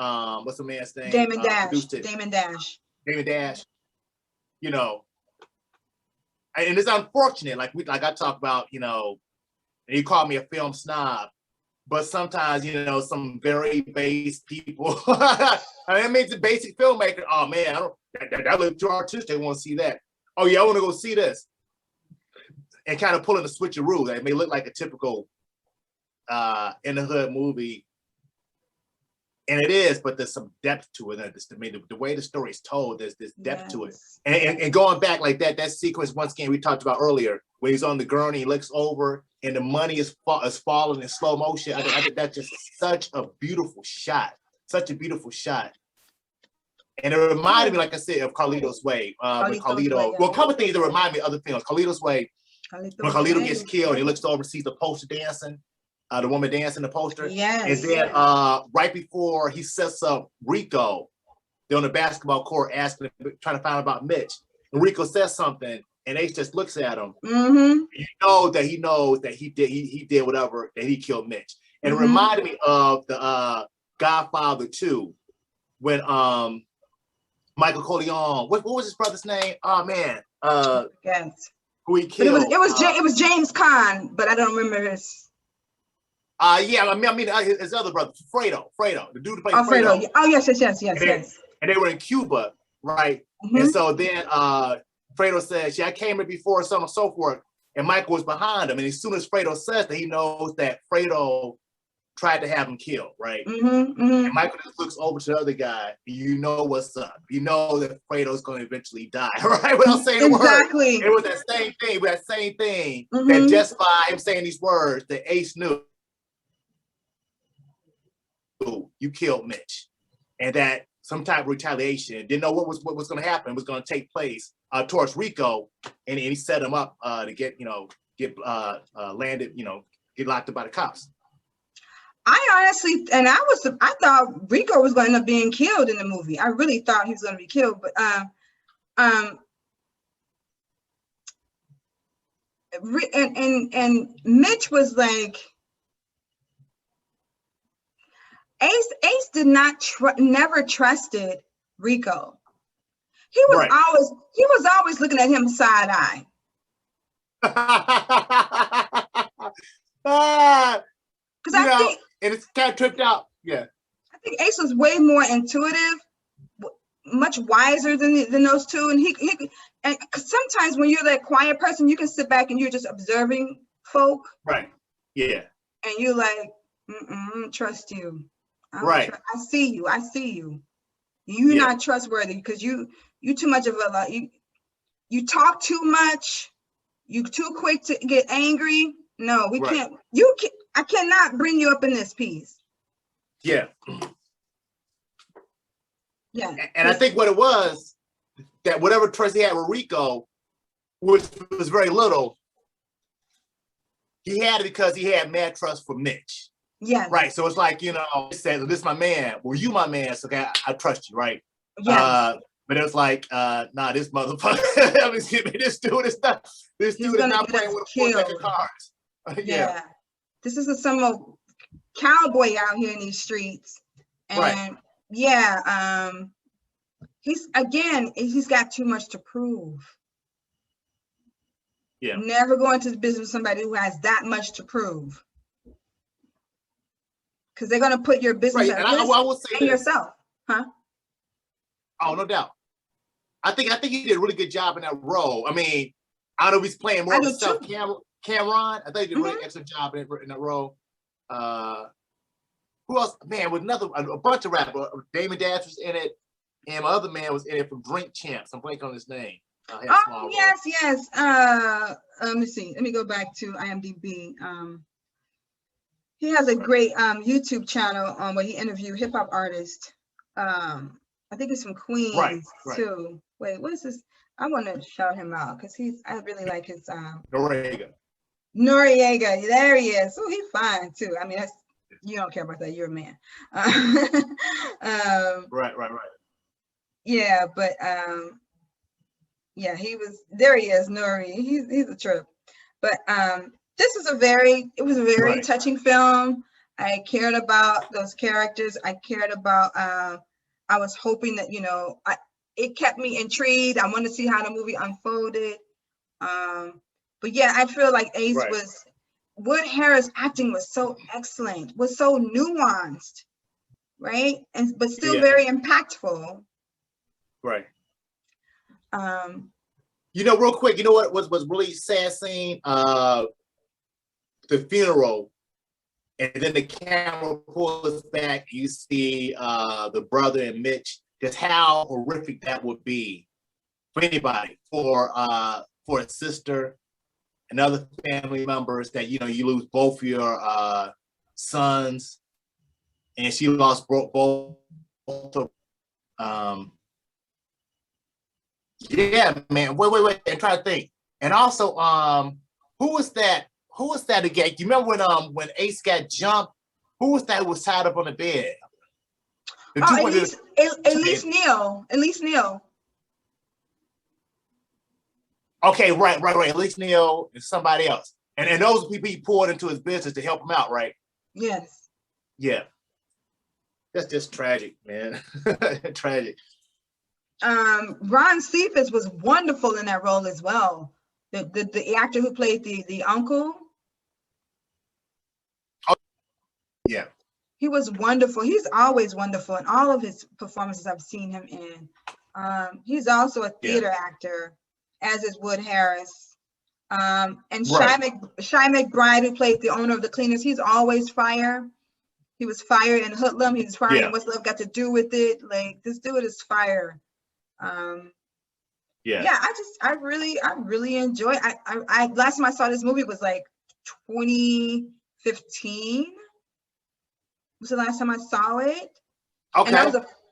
what's the man's name? Damon Dash. Produced it. Damon Dash. Damon Dash. You know, and it's unfortunate. Like I talk about, you know, and you call me a film snob, but sometimes, you know, some very base people. I mean, it makes a basic filmmaker. Oh man, I don't. That looks too artistic. They want to see that. Oh yeah, I want to go see this. And kind of pulling a switcheroo that may look like a typical in the hood movie, and it is, but there's some depth to it. I mean, the way the story is told, there's this depth to it. And going back like that sequence once again we talked about earlier, when he's on the gurney, he looks over, and the money is falling in slow motion. I think that's just such a beautiful shot, such a beautiful shot. And it reminded me, like I said, of Carlito's Way. With Carlito, well, a couple of things that remind me of other films. Carlito's Way, when Carlito gets killed, he looks over, sees the poster dancing, the woman dancing the poster. Yes. And then right before he sets up Rico, they're on the basketball court trying to find out about Mitch. And Rico says something, and Ace just looks at him. Mm-hmm. You know that he knows that he did whatever, that he killed Mitch. And it reminded me of the Godfather 2, when Michael Corleone, what was his brother's name? Oh man, yes. Who he killed? It was James Caan, but I don't remember his. Yeah, I mean his other brother, Fredo, the dude who played Fredo. Fredo. Oh yes. And they were in Cuba, right? And so then Fredo says, "Yeah, I came here before, so on and so forth." And Michael was behind him, and as soon as Fredo says that, he knows that Fredo tried to have him killed, right? And Michael just looks over to the other guy. You know what's up. You know that Fredo's going to eventually die, right? Without saying the word. It was that same thing. That just by him saying these words, that Ace knew you killed Mitch, and that some type of retaliation. Didn't know what was going to happen. Was going to take place towards Rico, and he set him up to get landed, get locked up by the cops. I thought Rico was going to end up being killed in the movie. I really thought he was going to be killed, but and Mitch was like, Ace did not never trusted Rico. He was always looking at him side eye. Because I think, and it's kind of tripped out. Yeah, I think Ace was way more intuitive, much wiser than those two. And cause sometimes when you're that quiet person, you can sit back and you're just observing folk. Right. Yeah. And you're like, I don't trust you. Right. I see you. You're not trustworthy because you too much of you talk too much. You too quick to get angry. No, we can't. I cannot bring you up in this piece. Yeah. Yeah. And I think what it was, that whatever trust he had with Rico, which was very little, he had it because he had mad trust for Mitch. Yeah. Right. So it's like, he said, this is my man. Well, you my man, so okay, I trust you, right? Yeah. But it was like, nah, this motherfucker, this dude is not playing with a full deck of cards. Yeah. This is some cowboy out here in these streets. And he's got too much to prove. Yeah. Never go into the business with somebody who has that much to prove. Because they're gonna put your business at risk I will say and yourself. Huh? Oh, no doubt. I think he did a really good job in that role. I mean, I don't know if he's playing more of himself. Cameron, I think he did a really excellent job in that role. Who else? Man, with a bunch of rappers. Damon Dash was in it, and my other man was in it from Drink Champs. I'm blanking on his name. Yes. Let me see. Let me go back to IMDb. He has a great YouTube channel where he interviewed hip hop artists. I think he's from Queens too. Wait, what is this? I want to shout him out because I really like his Noriega. There he is. Oh, he's fine too. I mean, you don't care about that. You're a man. Right. Yeah, but he was there. He is Nori. He's a trip. But this was a very Right. touching film. I cared about those characters. I cared about, I was hoping that, it kept me intrigued. I wanted to see how the movie unfolded. But yeah, I feel like Ace Right. Wood Harris acting was so excellent, was so nuanced, right? But still Yeah. very impactful. Right. Um, Real quick, you know what was really sad scene? The funeral, and then the camera pulls back. You see the brother and Mitch. Just how horrific that would be for anybody, for a sister and other family members, that you lose both your sons, and she lost both of yeah, man. Wait. I'm trying to think. And also, who was that? Who was that again? You remember when Ace got jumped? Who was that who was tied up on the bed? The oh, two Elise Neal. Elise Neal. Okay, right. At least Neil and somebody else. And those people he poured into his business to help him out, right? Yes. Yeah. That's just tragic, man. Tragic. Ron Cephas was wonderful in that role as well. The actor who played the uncle. Oh, yeah. He was wonderful. He's always wonderful in all of his performances I've seen him in. He's also a theater actor, as is Wood Harris. And Right. Shy McBride, who played the owner of the cleaners, he's always fire. He was fire in Hoodlum. He's fire in What's Love Got to Do with It. Like, this dude is fire. Yeah, I really enjoy. I last time I saw this movie was like 2015. Was the last time I saw it. Okay.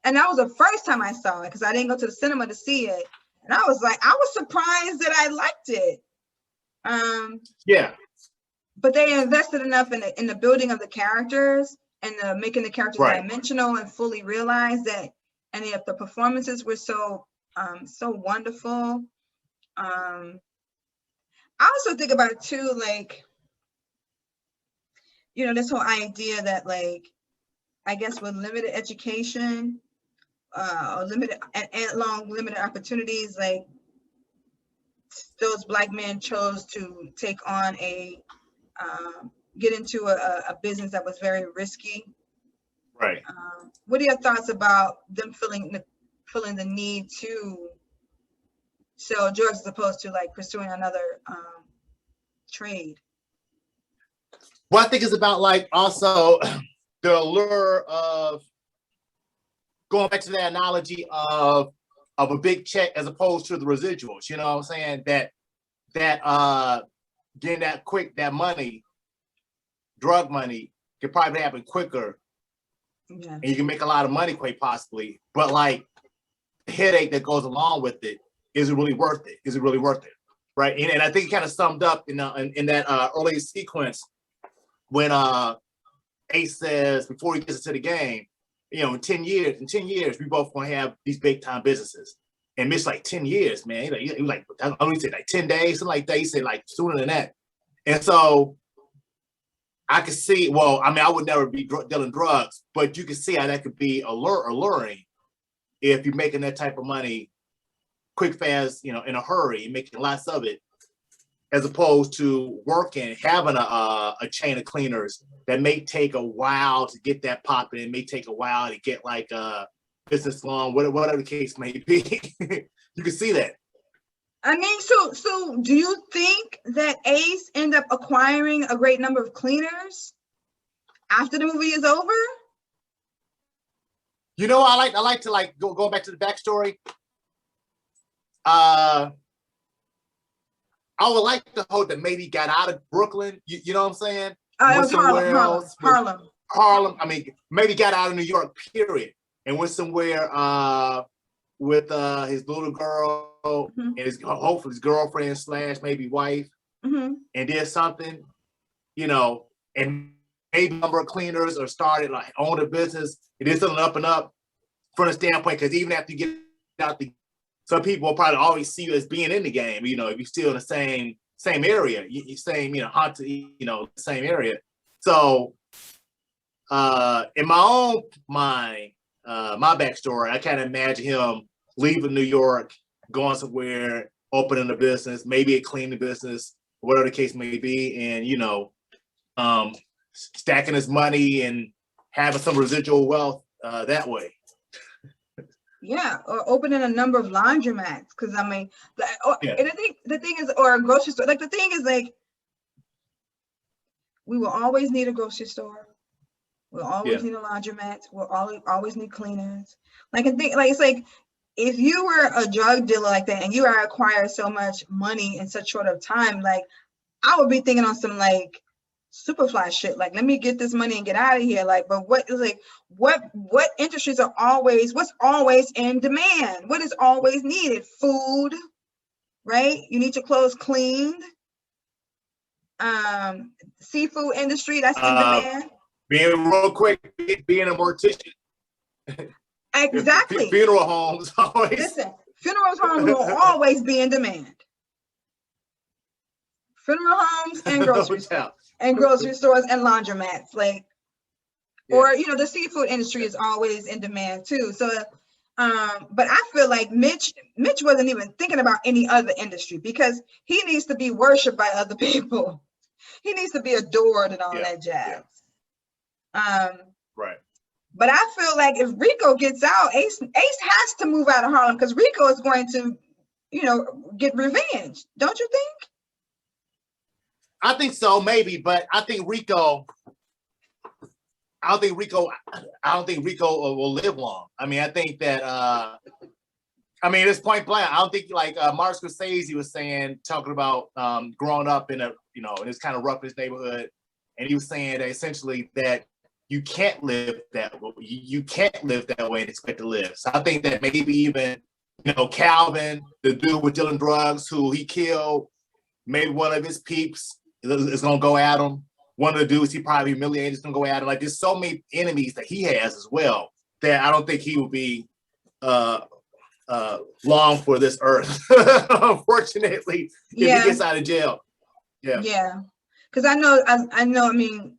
And that was the first time I saw it, because I didn't go to the cinema to see it. And I was surprised that I liked it. Yeah. But they invested enough in the building of the characters and making the characters dimensional and fully realized that, and if the performances were so wonderful. I also think about it too, like, this whole idea that, like, I guess with limited education, or limited opportunities, like, those Black men chose to take on get into a business that was very risky. Right. What are your thoughts about them feeling the need to sell drugs as opposed to, like, pursuing another trade? Well, I think it's about, like, also the allure of going back to that analogy of a big check as opposed to the residuals. You know what I'm saying? That getting that money, drug money, can probably happen quicker. Yeah. And you can make a lot of money quite possibly, but, like, the headache that goes along with it, is it really worth it? Is it really worth it? Right. And I think it kind of summed up in that early sequence when Ace says, before he gets into the game, in 10 years, we both gonna have these big time businesses. And Mitch, like, 10 years, man. He was like, I don't know, he said like 10 days, something like that. He said like sooner than that. And so I could see, well, I mean, I would never be dealing drugs, but you can see how that could be alluring if you're making that type of money quick, fast, in a hurry, making lots of it, as opposed to working, having a chain of cleaners that may take a while to get that popping. It may take a while to get, like, a business loan, whatever the case may be. You can see that. I mean, so do you think that Ace ended up acquiring a great number of cleaners after the movie is over? I like to, like, go back to the backstory. I would like to hope that maybe he got out of Brooklyn. You know what I'm saying? It was Harlem. Harlem. I mean, maybe got out of New York, period, and went somewhere with his little girl and hopefully his girlfriend / maybe wife, and did something, and maybe a number of cleaners, or started, like, own a business. It is something up and up from the standpoint, because even after you get out some people will probably always see you as being in the game, if you're still in the same area, same, haunted, same area. So in my own mind, my backstory, I kind of imagine him leaving New York, going somewhere, opening a business, maybe a cleaning business, whatever the case may be, and stacking his money and having some residual wealth that way. Yeah, or opening a number of laundromats, because I mean, Yeah. and the thing is, or a grocery store. Like the thing is, like, we will always need a grocery store. We'll always need a laundromat. We'll always need cleaners. Like, and think, like, it's like, if you were a drug dealer like that and you are acquiring so much money in such short of time, like, I would be thinking on some like Superfly shit. Like, let me get this money and get out of here. Like, but what is like, what industries are what's always in demand? What is always needed? Food, right? You need your clothes cleaned. Seafood industry, that's in demand. Being real quick, being a mortician. Exactly. Funeral homes always. Listen, funeral homes will always be in demand. Funeral homes and grocery stores and grocery stores and laundromats, like, or the seafood industry is always in demand too. So, but I feel like Mitch wasn't even thinking about any other industry, because he needs to be worshipped by other people. He needs to be adored and all that jazz. Right. But I feel like if Rico gets out, Ace has to move out of Harlem, because Rico is going to, get revenge. Don't you think? I think so, maybe, but I don't think Rico will live long. I mean, I think that it's point blank. I don't think, like Martin Scorsese was saying, talking about growing up in in this kind of roughest neighborhood, and he was saying that essentially that you can't live that way. You can't live that way and expect to live. So I think that maybe even Calvin, the dude with dealing drugs who he killed, maybe one of his peeps is gonna go at him. One of the dudes he probably humiliated is gonna go at him. Like, there's so many enemies that he has as well that I don't think he will be long for this earth. Unfortunately, if he gets out of jail. Yeah, because I know. I mean,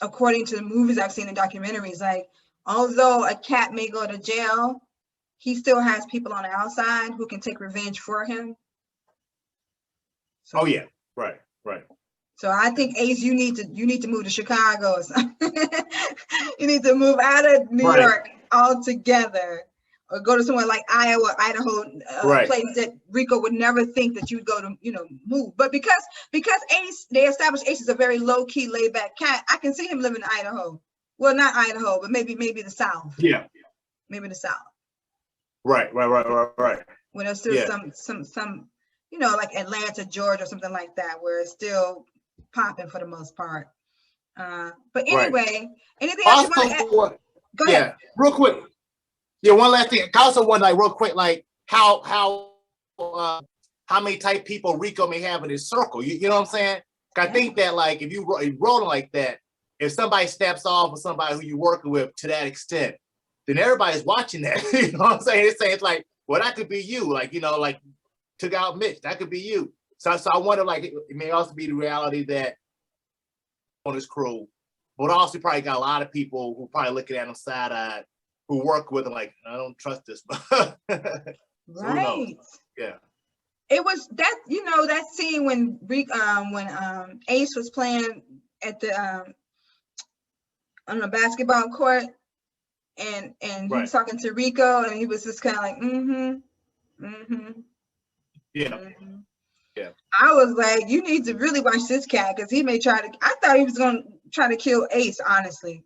according to the movies I've seen and documentaries, like, although a cat may go to jail, he still has people on the outside who can take revenge for him. So, right. So I think, Ace, you need to move to Chicago or something. You need to move out of New York altogether, or go to somewhere like Iowa, Idaho, place that Rico would never think that you'd go to, move. But because Ace, they established Ace is a very low key, laid back cat, I can see him living in Idaho. Well, not Idaho, but maybe the South. Yeah. Maybe the South. Right. When there's still some, like Atlanta, Georgia, or something like that, where it's still popping for the most part. But anyway, anything else you want to add? Go ahead. Real quick. Yeah, one last thing. I also want, like, real quick, like how many type people Rico may have in his circle. You know what I'm saying? I think that, like, if you rolling like that, if somebody steps off with somebody who you're working with to that extent, then everybody's watching that. You know what I'm saying? It's like, well, that could be you. Like, like took out Mitch. That could be you. So I wonder, like, it may also be the reality that on his crew, but also probably got a lot of people who probably looking at him side-eyed, who work with him, like, I don't trust this. Right. Yeah. It was that, that scene when Ace was playing at the on the basketball court, and he was talking to Rico, and he was just kind of like, Yeah. Yeah. I was like, you need to really watch this cat, because he may I thought he was going to try to kill Ace, honestly.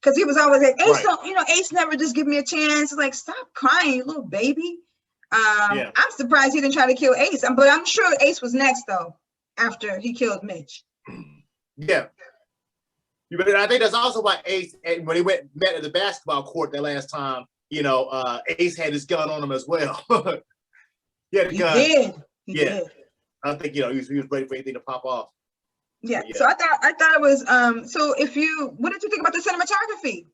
Because he was always like, Ace, Ace never just give me a chance. Like, stop crying, you little baby. I'm surprised he didn't try to kill Ace. But I'm sure Ace was next, though, after he killed Mitch. Yeah. But I think that's also why Ace, when he met at the basketball court that last time, Ace had his gun on him as well. He had the gun. He did. I think, he was ready for anything to pop off. Yeah. So I thought it was so what did you think about the cinematography?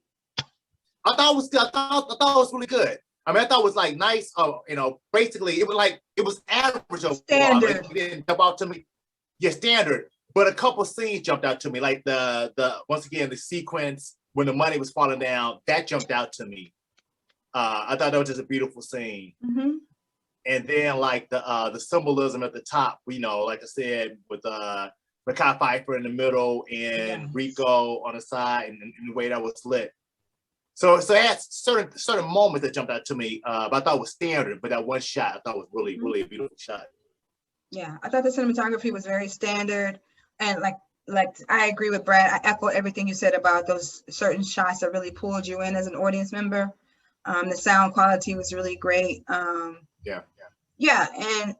I thought it was really good. I mean, I thought it was like nice. Basically it was average overall. Standard. Like, it didn't jump out to me. yeah, standard. But a couple scenes jumped out to me, like the once again the sequence when the money was falling down, that jumped out to me. I thought that was just a beautiful scene. Mm-hmm. And then like the symbolism at the top, you know, like I said, with Mekhi Phifer in the middle and Rico on the side, and the way that was lit. So it had certain moments that jumped out to me, but I thought it was standard. But that one shot, I thought was really a beautiful shot. Yeah, I thought the cinematography was very standard, and like I agree with Brad. I echo everything you said about those certain shots that really pulled you in as an audience member. The sound quality was really great. Yeah, and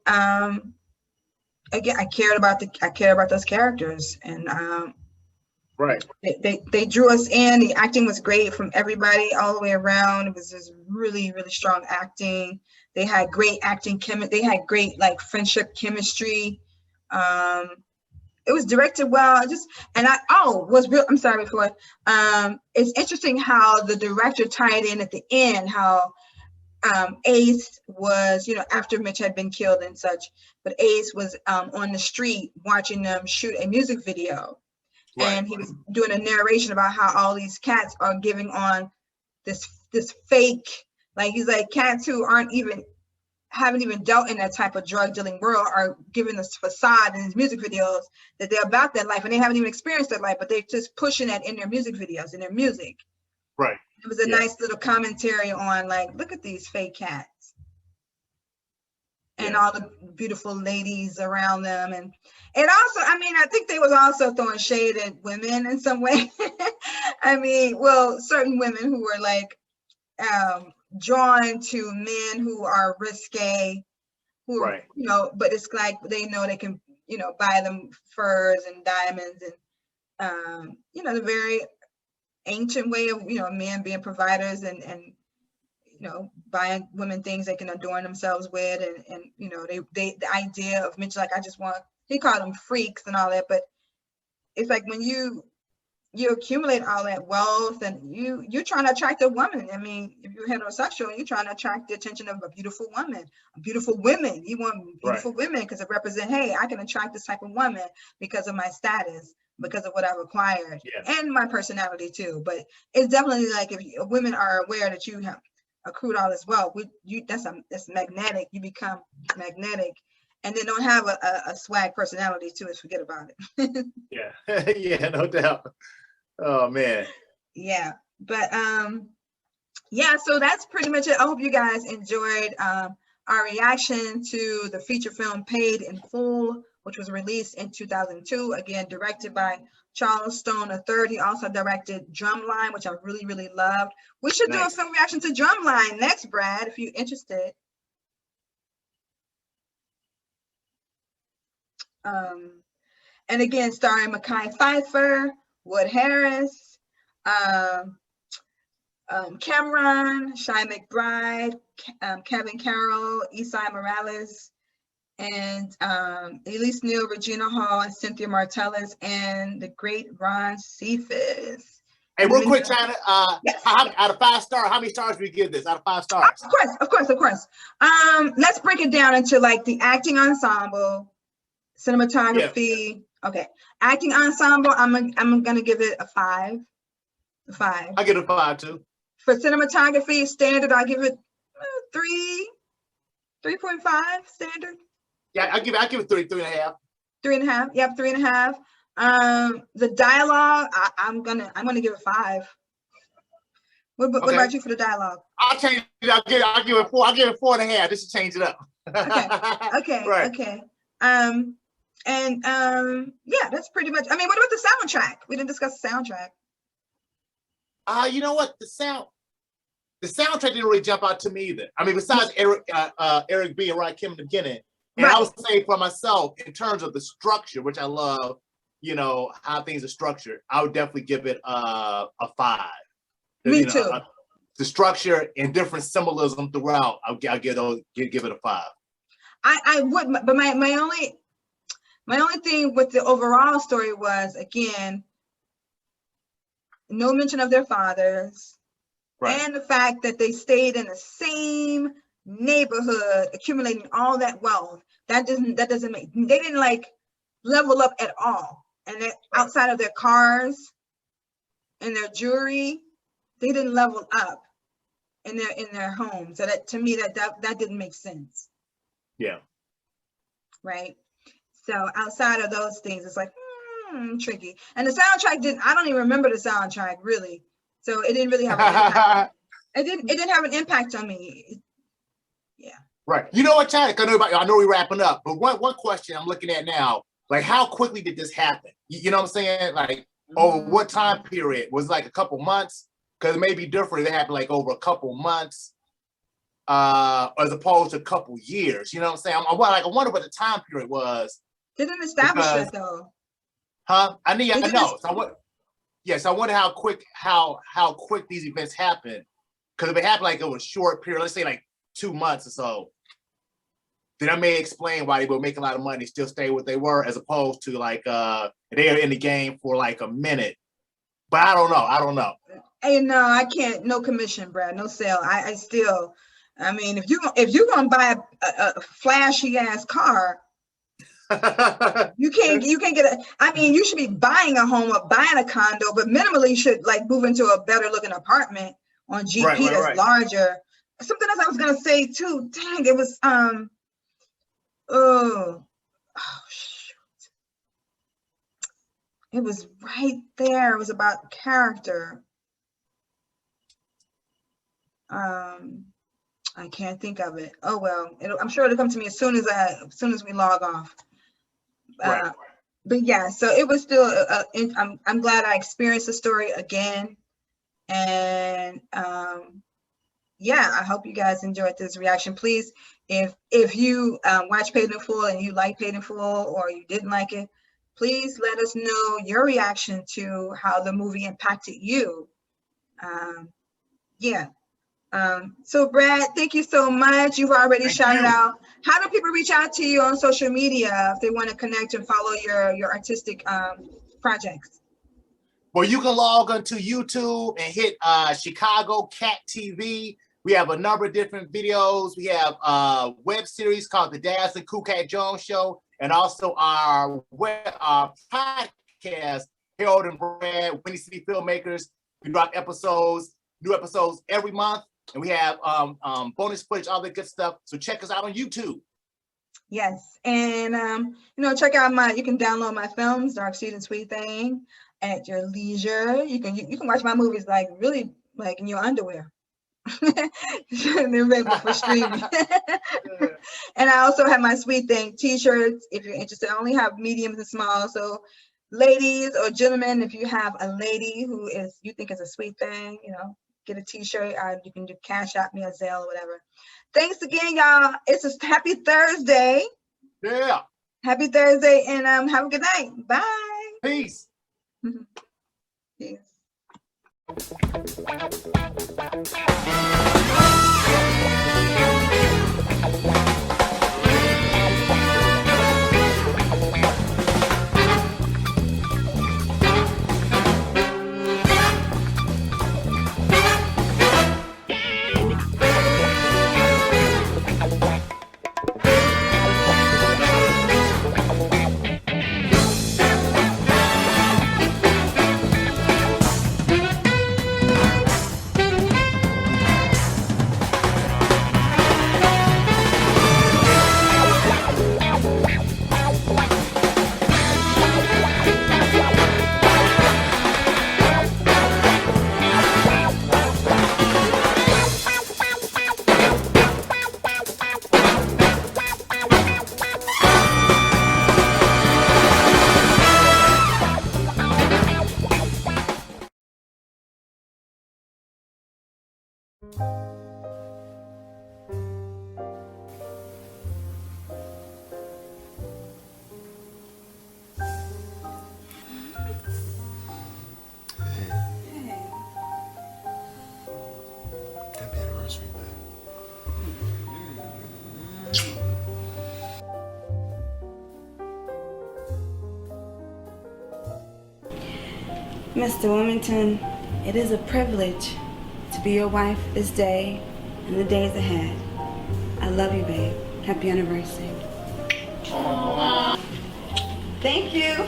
again, I cared about those characters, and right. They drew us in. The acting was great from everybody all the way around. It was just really strong acting. They had great acting they had great like friendship chemistry. It was directed well. I'm sorry before. It's interesting how the director tied in at the end how Ace was, you know, after Mitch had been killed and such, but Ace was on the street watching them shoot a music video. Right. And he was doing a narration about how all these cats are giving on this fake, like he's like, cats who haven't even dealt in that type of drug dealing world are giving this facade in these music videos that they're about that life, and they haven't even experienced that life, but they're just pushing that in their music videos, in their music. Right. It was a nice little commentary on like, look at these fake cats and all the beautiful ladies around them. And also, I mean, I think they was also throwing shade at women in some way. I mean, well, certain women who were like drawn to men who are risque, who are, you know, but it's like they know they can, you know, buy them furs and diamonds and you know, the very ancient way of, you know, men being providers and you know, buying women things they can adorn themselves with, and you know, they the idea of Mitch, like, I just want, he called them freaks and all that, but it's like when you accumulate all that wealth and you're trying to attract a woman. I mean, if you're heterosexual, you're trying to attract the attention of a beautiful woman, beautiful women. You want beautiful women because it represents, hey, I can attract this type of woman because of my status, because of what I've acquired, and my personality too. But it's definitely like, if women are aware that you have accrued all this wealth, that's magnetic. You become magnetic, and then don't have a swag personality too, is forget about it. Yeah, no doubt. Oh man. Yeah, but yeah, so that's pretty much it. I hope you guys enjoyed our reaction to the feature film Paid in Full, which was released in 2002, again directed by Charles Stone III. He also directed Drumline, which I really loved. We should do a film reaction to Drumline next, Brad, if you're interested. And again, starring Mekhi Phifer, Wood Harris, Cameron, Shai McBride, Kevin Carroll, Isai Morales, and Elise Neal, Regina Hall, and Cynthia Martellus, and the great Ron Cephas. Hey, real quick, China, out of 5 stars, how many stars do we give this out of 5 stars? Of course. Let's break it down into like the acting ensemble, cinematography. Okay, acting ensemble, I'm gonna give it a 5. I give it a 5 too. For cinematography, standard, I give it 3.5 standard. Yeah, I give it 3.5. 3.5. Yep, 3.5. The dialogue, I'm gonna give it 5. What about you for the dialogue? I'll change it. I'll give it 4. I'll give it 4.5. Just to change it up. Okay. Right. Okay. Yeah, that's pretty much. I mean, what about the soundtrack? We didn't discuss the soundtrack. You know what? The soundtrack didn't really jump out to me either. I mean, besides Eric B and Ryan Kim in the beginning, and I would say for myself, in terms of the structure, which I love, you know, how things are structured, I would definitely give it a 5. Me too. The structure and different symbolism throughout, I'll give it a 5. I would, but my only thing with the overall story was, again, no mention of their fathers, and the fact that they stayed in the same neighborhood, accumulating all that wealth. That doesn't make, they didn't like level up at all. And outside of their cars and their jewelry, they didn't level up in their homes. So that, to me, that didn't make sense. Yeah. Right. So outside of those things, it's like tricky. And the soundtrack I don't even remember the soundtrack really. So it didn't really have an impact. It didn't have an impact on me. Yeah. Right. You know what, Chad? I know we're wrapping up, but one question I'm looking at now, like how quickly did this happen? You know what I'm saying? Like, over what time period? Was it like a couple months? Because it may be different. It happened like over a couple months, as opposed to a couple years. You know what I'm saying? I wonder what the time period was. They didn't establish that though. Huh? I know. So I wonder how quick these events happen. Because if it happened like over a short period, let's say like 2 months or so, then I may explain why they were making a lot of money, still stay what they were, as opposed to like they're in the game for like a minute. But I don't know. Hey, no, I can't. No commission, Brad. No sale. I still. I mean, if you're gonna buy a flashy ass car, you can't get a. I mean, you should be buying a home or buying a condo, but minimally you should like move into a better looking apartment on GP that's larger. Something else I was gonna say too. Dang, it was oh shoot. It was right there. It was about character. I can't think of it. Oh well, I'm sure it'll come to me as soon as we log off. Right. But yeah, so it was still. I'm glad I experienced the story again, and yeah, I hope you guys enjoyed this reaction. Please, if you watch Paid in Full and you like Paid in Full or you didn't like it, please let us know your reaction to how the movie impacted you. Yeah. So Brad, thank you so much. You've already shouted out. How do people reach out to you on social media if they want to connect and follow your artistic projects? Well, you can log onto YouTube and hit Chicago Cat TV. We have a number of different videos. We have a web series called The Dazzling Cool Cat Jones Show, and also our podcast, Harold and Brad, Windy City Filmmakers. We drop new episodes every month, and we have bonus footage, all that good stuff. So check us out on YouTube. Yes, and check out you can download my films, Dark Seed and Sweet Thing, at your leisure. You can watch my movies like really like in your underwear. They're available for streaming. And I also have my Sweet Thing t-shirts if you're interested. I only have mediums and small, so ladies or gentlemen, if you have a lady who you think is a sweet thing, get a t-shirt, or you can do Cash App me or Zelle or whatever. Thanks again, y'all. It's a happy Thursday. Yeah. Happy Thursday, and have a good night. Bye. Peace. Peace. Mr. Wilmington, it is a privilege to be your wife this day and the days ahead. I love you, babe. Happy anniversary. Thank you.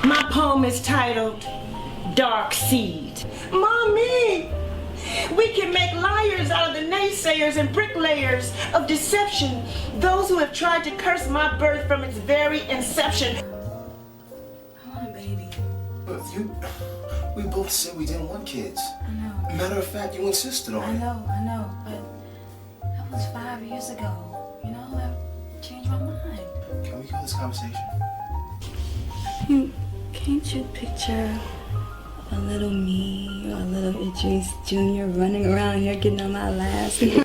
My poem is titled Dark Seed. Mommy! We can make liars out of the naysayers and bricklayers of deception, those who have tried to curse my birth from its very inception. I want a baby. We both said we didn't want kids. I know. Matter of fact, you insisted on it. I know, but that was 5 years ago. You know, I've changed my mind. Can we kill this conversation? Can't you picture a little me or a little Idris Jr. running around here getting on my last? You're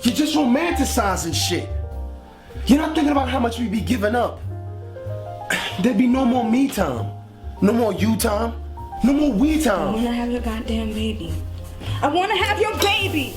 just romanticizing shit. You're not thinking about how much we'd be giving up. There'd be no more me time. No more you time. No more we I time. wanna have your goddamn baby. I wanna have your baby!